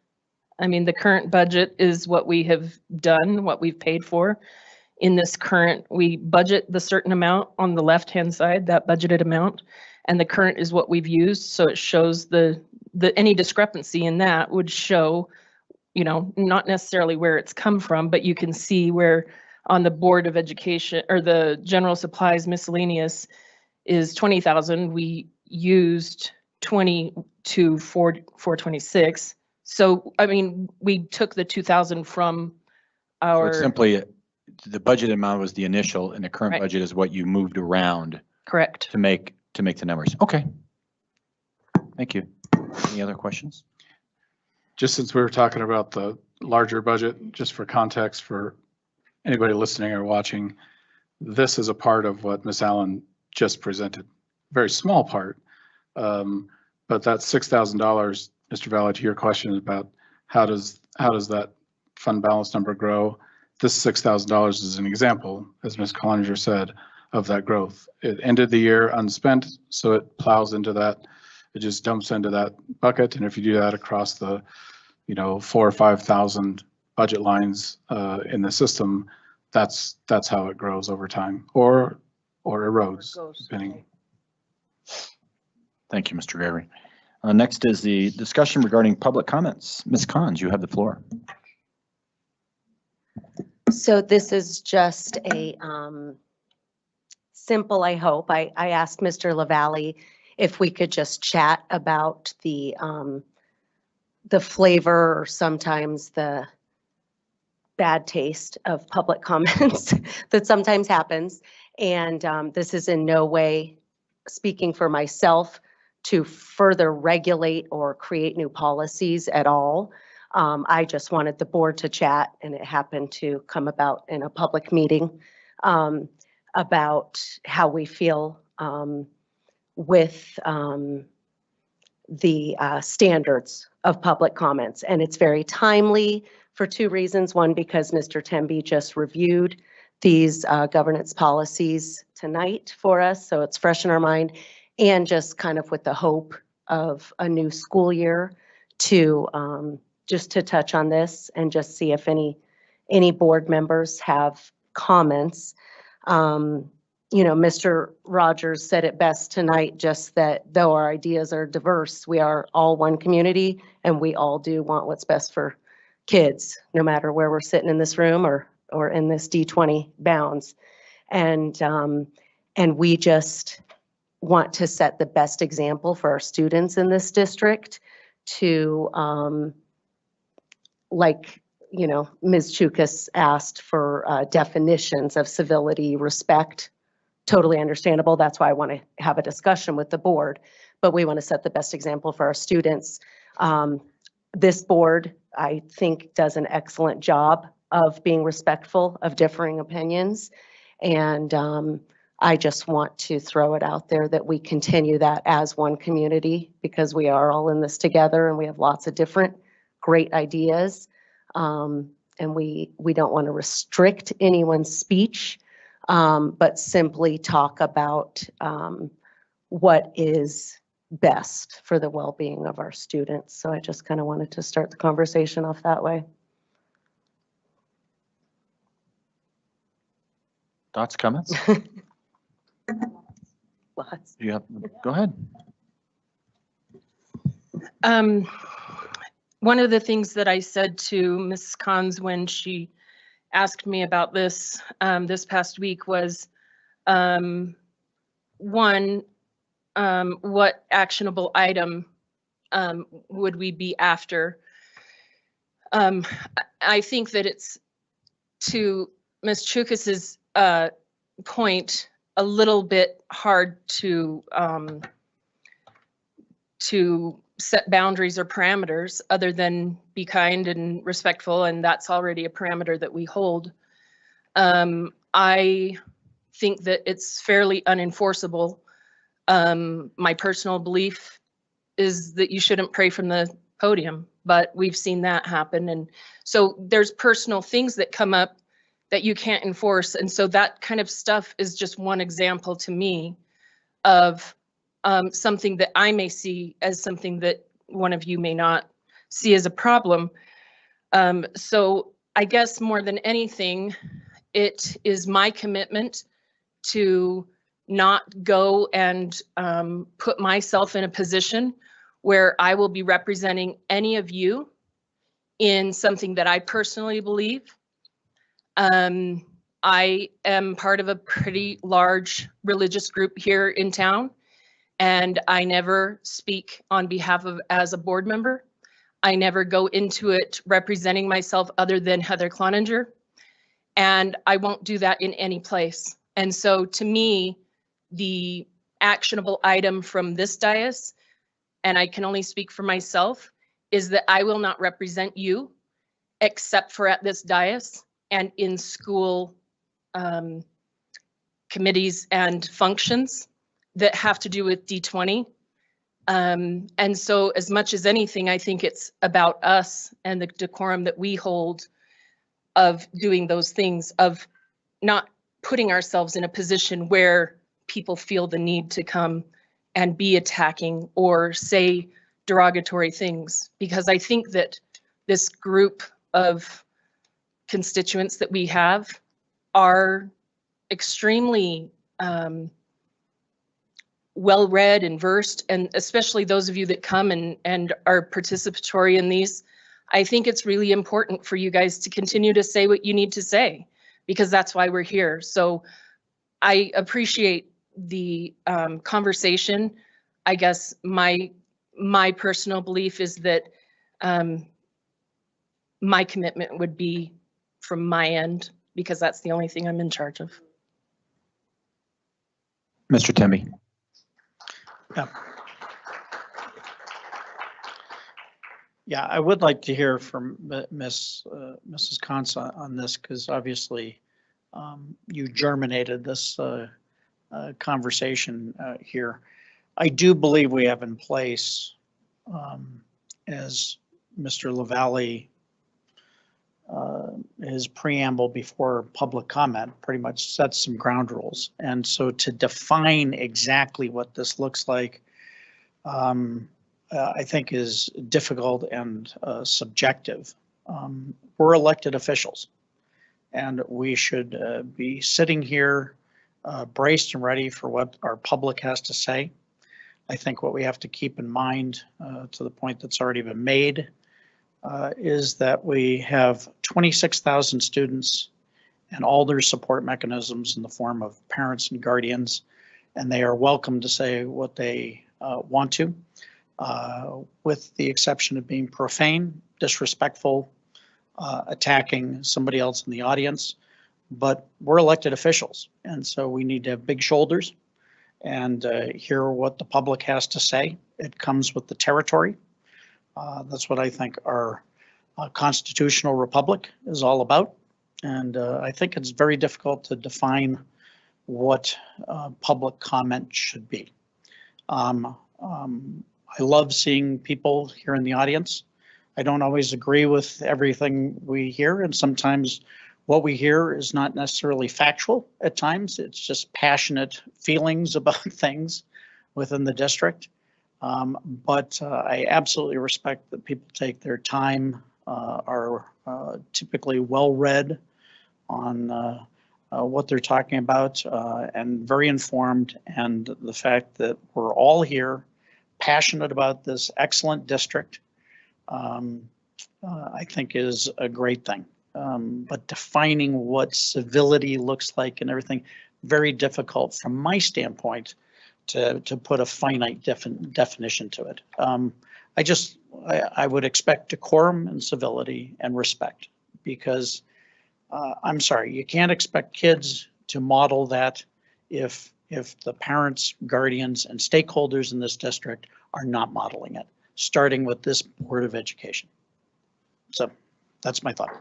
I mean, the current budget is what we have done, what we've paid for. In this current, we budget the certain amount on the left-hand side, that budgeted amount, and the current is what we've used. So it shows any discrepancy in that would show, not necessarily where it's come from, but you can see where on the Board of Education or the general supplies miscellaneous is 20,000. We used 20 to 426. So, I mean, we took the 2,000 from So our. it's simply, the budget amount was the initial and the current Right. budget is what you moved around Correct. to make the numbers. Okay. Thank you. Any other questions? Just since we were talking about the larger budget, just for context for anybody listening or watching, this is a part of what Ms. Allen just presented. Very small part, but that $6,000, Mr. Valley, to your question about how does that fund balance number grow? This $6,000 is an example, as Ms. Cloninger said, of that growth. It ended the year unspent, so it plows into that. It just dumps into that bucket, and if you do that across the, 4,000 or 5,000 budget lines in the system, that's how it grows over time, or erodes, depending. Thank you, Mr. Gregory. Next is the discussion regarding public comments. Ms. Collins, you have the floor. So this is just a simple, I hope. I asked Mr. LaValle if we could just chat about the flavor or sometimes the bad taste of public comments that sometimes happens. And this is in no way speaking for myself to further regulate or create new policies at all. I just wanted the board to chat, and it happened to come about in a public meeting about how we feel with the standards of public comments. And it's very timely for two reasons. One, because Mr. Temby just reviewed these governance policies tonight for us, so it's fresh in our mind, and just kind of with the hope of a new school year to just to touch on this and just see if any board members have comments. Mr. Rogers said it best tonight, just that though our ideas are diverse, we are all one community and we all do want what's best for kids, no matter where we're sitting in this room or in this D20 bounds. And we just want to set the best example for our students in this district to, Ms. Chukas asked for definitions of civility, respect. Totally understandable. That's why I want to have a discussion with the board, but we want to set the best example for our students. This board, I think, does an excellent job of being respectful of differing opinions. And I just want to throw it out there that we continue that as one community, because we are all in this together and we have lots of different great ideas. And we don't want to restrict anyone's speech, but simply talk about what is best for the well-being of our students. So I just kind of wanted to start the conversation off that way. Thoughts, comments? Lots. Go ahead. One of the things that I said to Ms. Cons when she asked me about this this past week was, one, what actionable item would we be after? I think that it's, to Ms. Chukas's point, a little bit hard to set boundaries or parameters other than be kind and respectful, and that's already a parameter that we hold. I think that it's fairly unenforceable. My personal belief is that you shouldn't pray from the podium, but we've seen that happen. And so there's personal things that come up that you can't enforce. And so that kind of stuff is just one example to me of something that I may see as something that one of you may not see as a problem. So I guess more than anything, it is my commitment to not go and put myself in a position where I will be representing any of you in something that I personally believe. I am part of a pretty large religious group here in town, And I never speak on behalf of as a board member. I never go into it representing myself other than Heather Cloninger. And I won't do that in any place. And so to me, the actionable item from this dais, and I can only speak for myself, is that I will not represent you except for at this dais and in school committees and functions that have to do with D20. And so as much as anything, I think it's about us and the decorum that we hold of doing those things, of not putting ourselves in a position where people feel the need to come and be attacking or say derogatory things. Because I think that this group of constituents that we have are extremely well-read and versed, and especially those of you that come and are participatory in these. I think it's really important for you guys to continue to say what you need to say, because that's why we're here. So I appreciate the conversation. I guess my personal belief is that my commitment would be from my end, because that's the only thing I'm in charge of. Mr. Timmy. Yeah, I would like to hear from Mrs. Consa on this, because obviously you germinated this conversation here. I do believe we have in place, as Mr. LaValle, his preamble before public comment pretty much sets some ground rules. And so to define exactly what this looks like, I think is difficult and subjective. We're elected officials, and we should be sitting here braced and ready for what our public has to say. I think what we have to keep in mind, to the point that's already been made, is that we have 26,000 students and all their support mechanisms in the form of parents and guardians, and they are welcome to say what they want to, with the exception of being profane, disrespectful, attacking somebody else in the audience. But we're elected officials, and so we need to have big shoulders and hear what the public has to say. It comes with the territory. That's what I think our constitutional republic is all about. And I think it's very difficult to define what public comment should be. I love seeing people here in the audience. I don't always agree with everything we hear, and sometimes what we hear is not necessarily factual at times. It's just passionate feelings about things within the district. But I absolutely respect that people take their time, are typically well-read on what they're talking about, and very informed. And the fact that we're all here passionate about this excellent district, I think is a great thing. But defining what civility looks like and everything, very difficult from my standpoint to put a finite definition to it. I would expect decorum and civility and respect, because I'm sorry, you can't expect kids to model that if the parents, guardians, and stakeholders in this district are not modeling it, starting with this Board of Education. So that's my thought.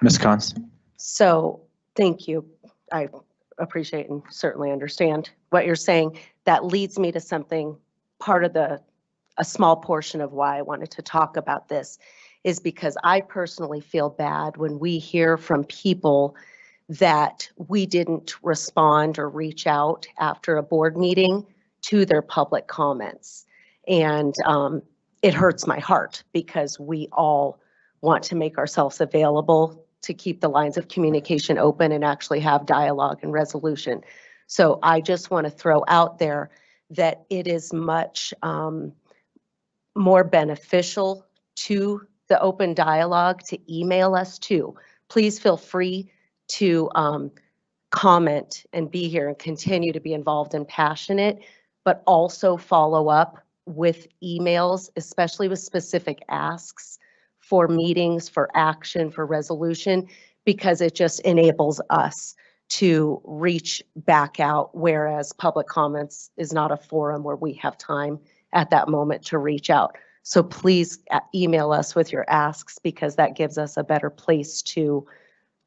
Ms. Cons. So thank you. I appreciate and certainly understand what you're saying. That leads me to something, part of a small portion of why I wanted to talk about this is because I personally feel bad when we hear from people that we didn't respond or reach out after a board meeting to their public comments. And it hurts my heart, because we all want to make ourselves available to keep the lines of communication open and actually have dialogue and resolution. So I just want to throw out there that it is much more beneficial to the open dialogue to email us too. Please feel free to comment and be here and continue to be involved and passionate, but also follow up with emails, especially with specific asks for meetings, for action, for resolution, because it just enables us to reach back out, whereas public comments is not a forum where we have time at that moment to reach out. So please email us with your asks, because that gives us a better place to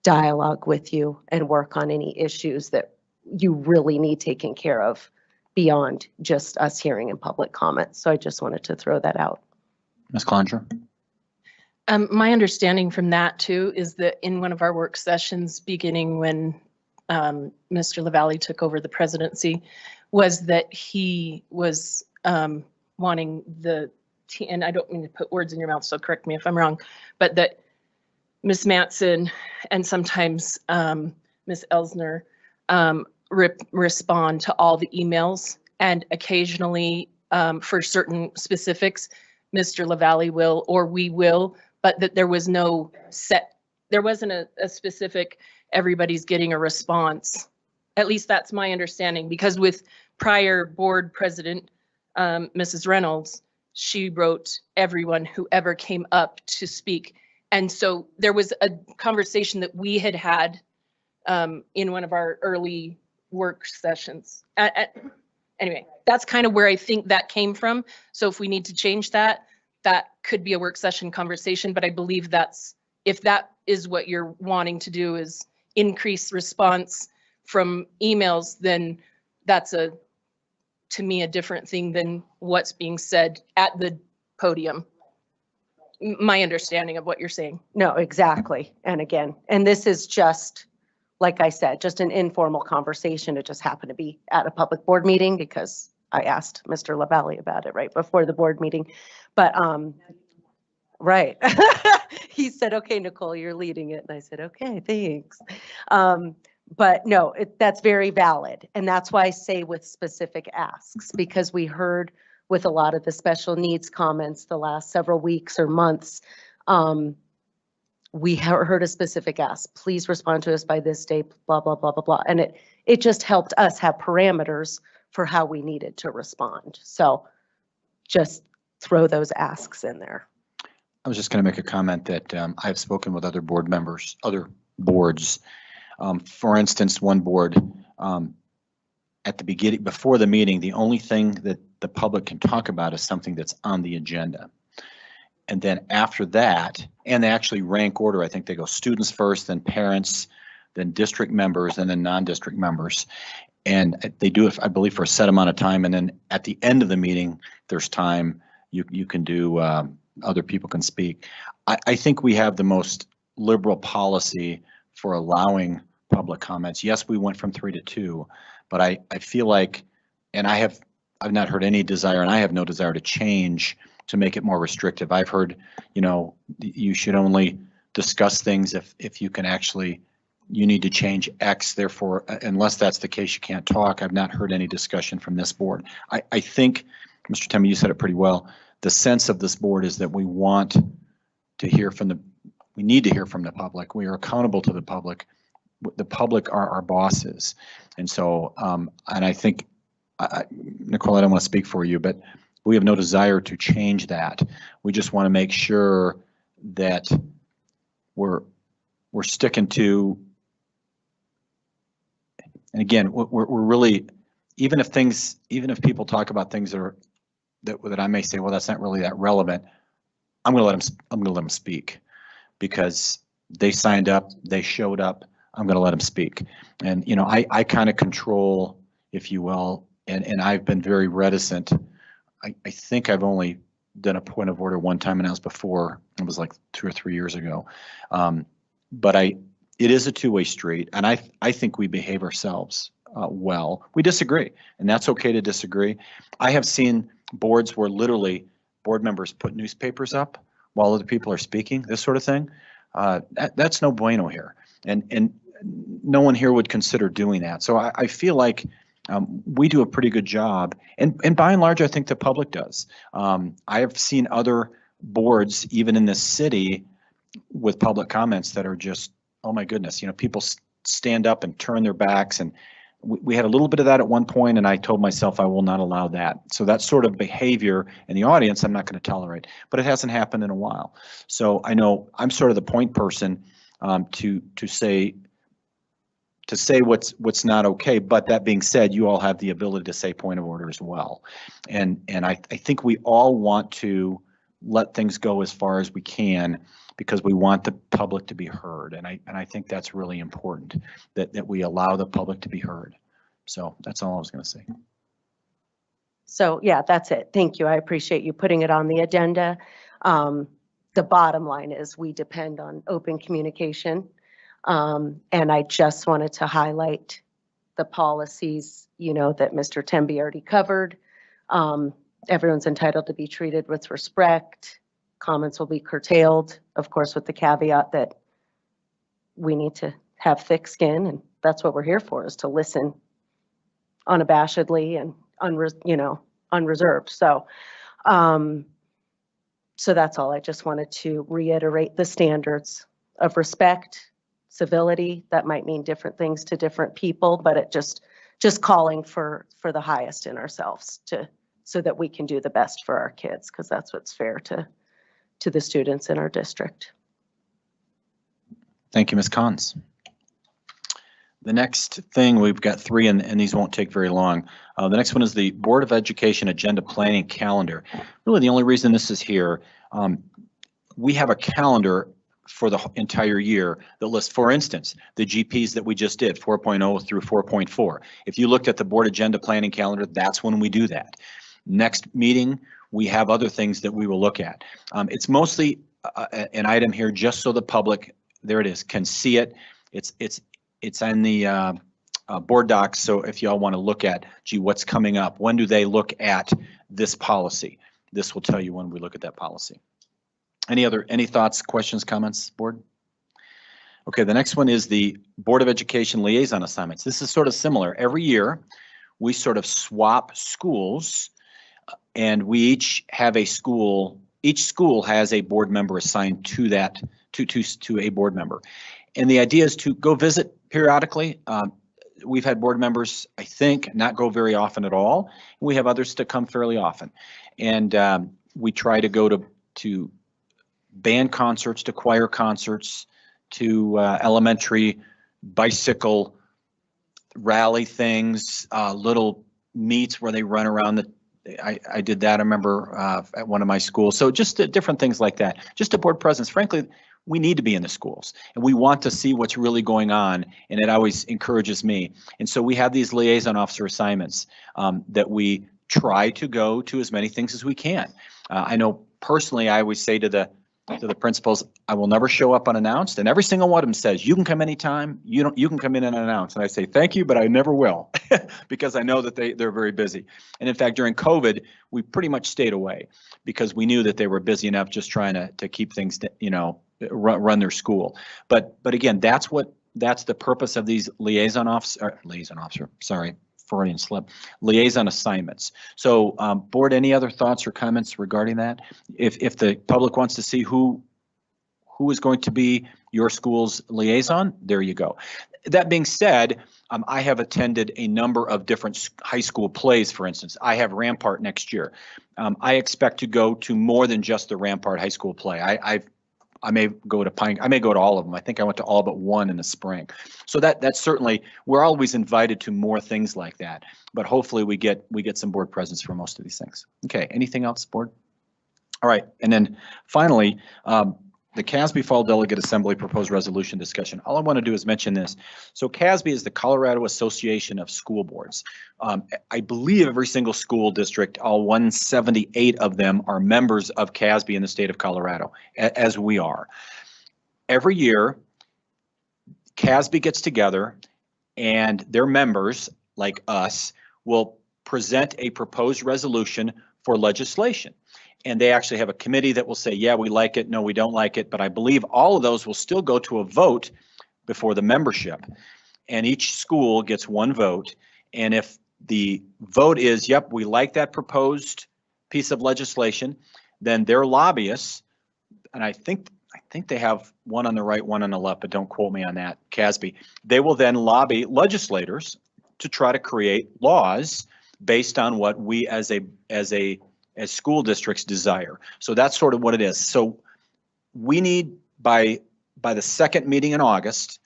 dialogue with you and work on any issues that you really need taken care of beyond just us hearing in public comments. So I just wanted to throw that out. Ms. Cloninger? My understanding from that too is that in one of our work sessions, beginning when Mr. LaValle took over the presidency, was that he was wanting and I don't mean to put words in your mouth, so correct me if I'm wrong, but that Ms. Mattson and sometimes Ms. Elsner respond to all the emails, and occasionally for certain specifics, Mr. LaValle will, or we will, but that there was no there wasn't a specific, everybody's getting a response. At least that's my understanding, because with prior board president, Mrs. Reynolds, she wrote everyone who ever came up to speak. And so there was a conversation that we had in one of our early work sessions. Anyway, that's kind of where I think that came from. So if we need to change that, that could be a work session conversation, but I believe if that is what you're wanting to do, is increase response from emails, then that's to me, a different thing than what's being said at the podium. My understanding of what you're saying. No, exactly. And again, and this is just, like I said, just an informal conversation. It just happened to be at a public board meeting because I asked Mr. LaValle about it right before the board meeting. But right. He said, okay, Nicole, you're leading it. And I said, okay, thanks. But no, that's very valid. And that's why I say with specific asks, because we heard with a lot of the special needs comments the last several weeks or months, we heard a specific ask, please respond to us by this date, blah, blah, blah, blah, blah. And it just helped us have parameters for how we needed to respond. So just throw those asks in there. I was just going to make a comment that I've spoken with other board members, other boards. For instance, one board at the beginning, before the meeting, the only thing that the public can talk about is something that's on the agenda. And then after that, and they actually rank order, I think they go students first, then parents, then district members, and then non-district members. And they do it, I believe, for a set amount of time. And then at the end of the meeting, there's time you can do, other people can speak. I think we have the most liberal policy for allowing public comments. Yes, we went from 3 to 2, but I feel like, and I've not heard any desire, and I have no desire to change to make it more restrictive. I've heard, you should only discuss things if you can actually, you need to change X, therefore, unless that's the case, you can't talk. I've not heard any discussion from this board. I think, Mr. Temme, you said it pretty well. The sense of this board is that we want to hear from we need to hear from the public. We are accountable to the public. The public are our bosses. And so, and I think, Nicole, I don't want to speak for you, but we have no desire to change that. We just want to make sure that we're sticking to, and again, we're really, even if people talk about things that I may say, well, that's not really that relevant, I'm going to let them speak, because they signed up, they showed up, I'm going to let them speak. And, I kind of control, if you will, and I've been very reticent. I think I've only done a point of order one time, and that was before, it was like 2 or 3 years ago. But it is a two-way street, and I think we behave ourselves well. We disagree, and that's okay to disagree. I have seen boards where literally board members put newspapers up while other people are speaking, this sort of thing. That's no bueno here, and no one here would consider doing that. So I feel like we do a pretty good job, and by and large, I think the public does. I have seen other boards, even in this city, with public comments that are just, oh my goodness, people stand up and turn their backs. And we had a little bit of that at one point, and I told myself I will not allow that. So that sort of behavior in the audience, I'm not going to tolerate, but it hasn't happened in a while. So I know I'm sort of the point person to say what's not okay. But that being said, you all have the ability to say point of order as well. And I think we all want to let things go as far as we can, because we want the public to be heard. And I think that's really important, that we allow the public to be heard. So that's all I was going to say. So yeah, that's it. Thank you. I appreciate you putting it on the agenda. The bottom line is we depend on open communication. And I just wanted to highlight the policies, that Mr. Temby already covered. Everyone's entitled to be treated with respect. Comments will be curtailed, of course, with the caveat that we need to have thick skin, and that's what we're here for, is to listen unabashedly and unreserved. So that's all. I just wanted to reiterate the standards of respect, civility. That might mean different things to different people, but it just calling for the highest in ourselves so that we can do the best for our kids, because that's what's fair to the students in our district. Thank you, Ms. Cons. The next thing, we've got three, and these won't take very long. The next one is the Board of Education Agenda Planning Calendar. Really, the only reason this is here, we have a calendar for the entire year that lists, for instance, the GPs that we just did, 4.0 through 4.4. If you looked at the Board Agenda Planning Calendar, that's when we do that. Next meeting, we have other things that we will look at. It's mostly an item here just so the public, there it is, can see it. It's on the board docs. So if y'all want to look at, gee, what's coming up? When do they look at this policy? This will tell you when we look at that policy. Any thoughts, questions, comments, board? Okay, the next one is the Board of Education Liaison Assignments. This is sort of similar. Every year, we sort of swap schools, and we each have a school. Each school has a board member assigned to that, to a board member. And the idea is to go visit periodically. We've had board members, I think, not go very often at all. We have others to come fairly often. And we try to go to band concerts, to choir concerts, to elementary bicycle rally things, little meets where they run around I did that, I remember, at one of my schools. So just different things like that. Just a board presence. Frankly, we need to be in the schools, and we want to see what's really going on, and it always encourages me. And so we have these liaison officer assignments that we try to go to as many things as we can. I know personally, I always say to the principals, I will never show up unannounced, and every single one of them says, you can come anytime, you can come in and announce. And I say, thank you, but I never will, because I know that they're very busy. And in fact, during COVID, we pretty much stayed away because we knew that they were busy enough just trying to keep things, run their school. But again, that's the purpose of these liaison assignments. So board, any other thoughts or comments regarding that? If the public wants to see who is going to be your school's liaison, there you go. That being said, I have attended a number of different high school plays, for instance. I have Rampart next year. I expect to go to more than just the Rampart High School play. I may go to I may go to all of them. I think I went to all but one in the spring. So that's certainly, we're always invited to more things like that. But hopefully we get some board presence for most of these things. Okay, anything else, board? All right, and then finally, the CASB Fall Delegate Assembly Proposed Resolution discussion. All I want to do is mention this. So CASB is the Colorado Association of School Boards. I believe every single school district, all 178 of them, are members of CASB in the state of Colorado, as we are. Every year, CASB gets together and their members, like us, will present a proposed resolution for legislation. And they actually have a committee that will say, yeah, we like it, no, we don't like it. But I believe all of those will still go to a vote before the membership. And each school gets one vote. And if the vote is, yep, we like that proposed piece of legislation, then their lobbyists, and I think I think they have one on the right, one on the left, but don't quote me on that, CASB. They will then lobby legislators to try to create laws based on what we as school districts desire. So that's sort of what it is. So we need by the second meeting in August,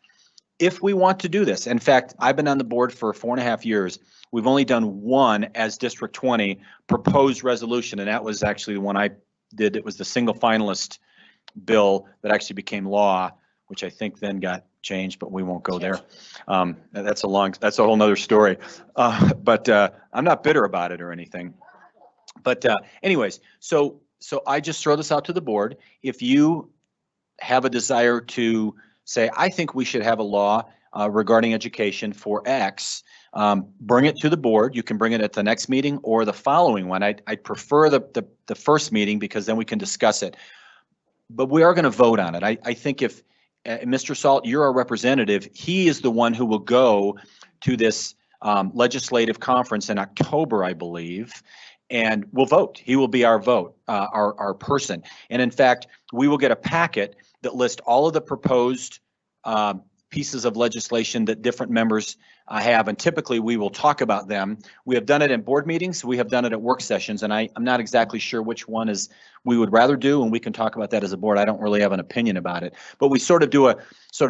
if we want to do this. In fact, I've been on the board for 4.5 years. We've only done one as District 20 proposed resolution, and that was actually the one I did. It was the single finalist bill that actually became law, which I think then got changed, but we won't go there. That's a whole nother story. But I'm not bitter about it or anything. But anyways, so I just throw this out to the board. If you have a desire to say, I think we should have a law regarding education for X, bring it to the board. You can bring it at the next meeting or the following one. I'd prefer the first meeting because then we can discuss it. But we are going to vote on it. I think if Mr. Salt, you're our representative, he is the one who will go to this legislative conference in October, I believe, and we'll vote. He will be our vote, our person. And in fact, we will get a packet that lists all of the proposed pieces of legislation that different members have, and typically we will talk about them. We have done it in board meetings, we have done it at work sessions, and I'm not exactly sure which one is we would rather do, and we can talk about that as a board. I don't really have an opinion about it, but we sort of do a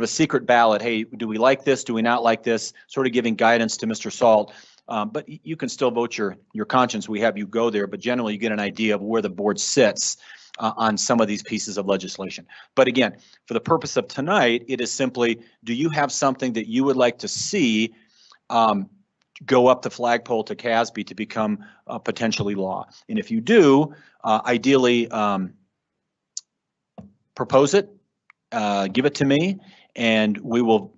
secret ballot. Hey, do we like this? Do we not like this? Sort of giving guidance to Mr. Salt. But you can still vote your conscience. We have you go there, but generally you get an idea of where the board sits on some of these pieces of legislation. But again, for the purpose of tonight, it is simply, do you have something that you would like to see go up the flagpole to CASB to become potentially law? And if you do, ideally propose it, give it to me, and we will,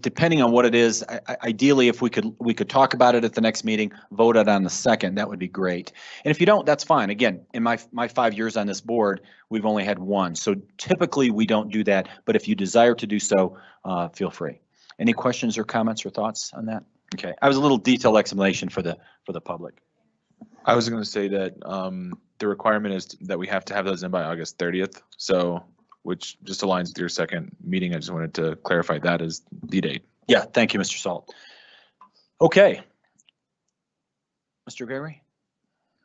depending on what it is, ideally if we could talk about it at the next meeting, vote it on the second, that would be great. And if you don't, that's fine. Again, in my 5 years on this board, we've only had one. So typically we don't do that, but if you desire to do so, feel free. Any questions or comments or thoughts on that? Okay, I was a little detailed explanation for the public. I was going to say that the requirement is that we have to have those in by August 30th. So, which just aligns with your second meeting. I just wanted to clarify that as the date. Yeah, thank you, Mr. Salt. Okay. Mr. Gregory?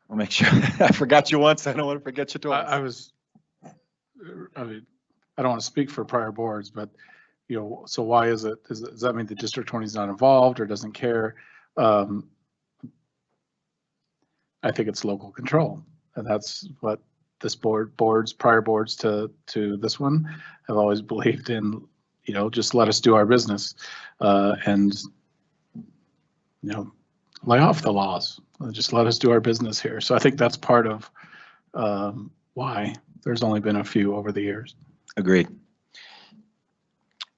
I'll make sure. I forgot you once. I don't want to forget you twice. I mean, I don't want to speak for prior boards, but, you know, so why is it, does that mean the District 20 is not involved or doesn't care? I think it's local control, and that's what this prior boards to this one have always believed in. You know, just let us do our business, and, you know, lay off the laws. Just let us do our business here. So I think that's part of why there's only been a few over the years. Agreed.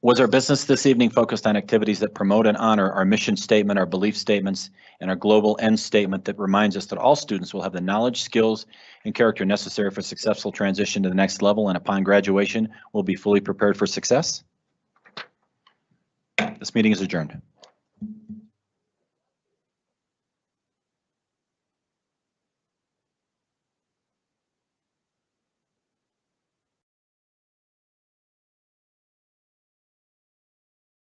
Was our business this evening focused on activities that promote and honor our mission statement, our belief statements, and our global end statement that reminds us that all students will have the knowledge, skills, and character necessary for successful transition to the next level, and upon graduation will be fully prepared for success? This meeting is adjourned.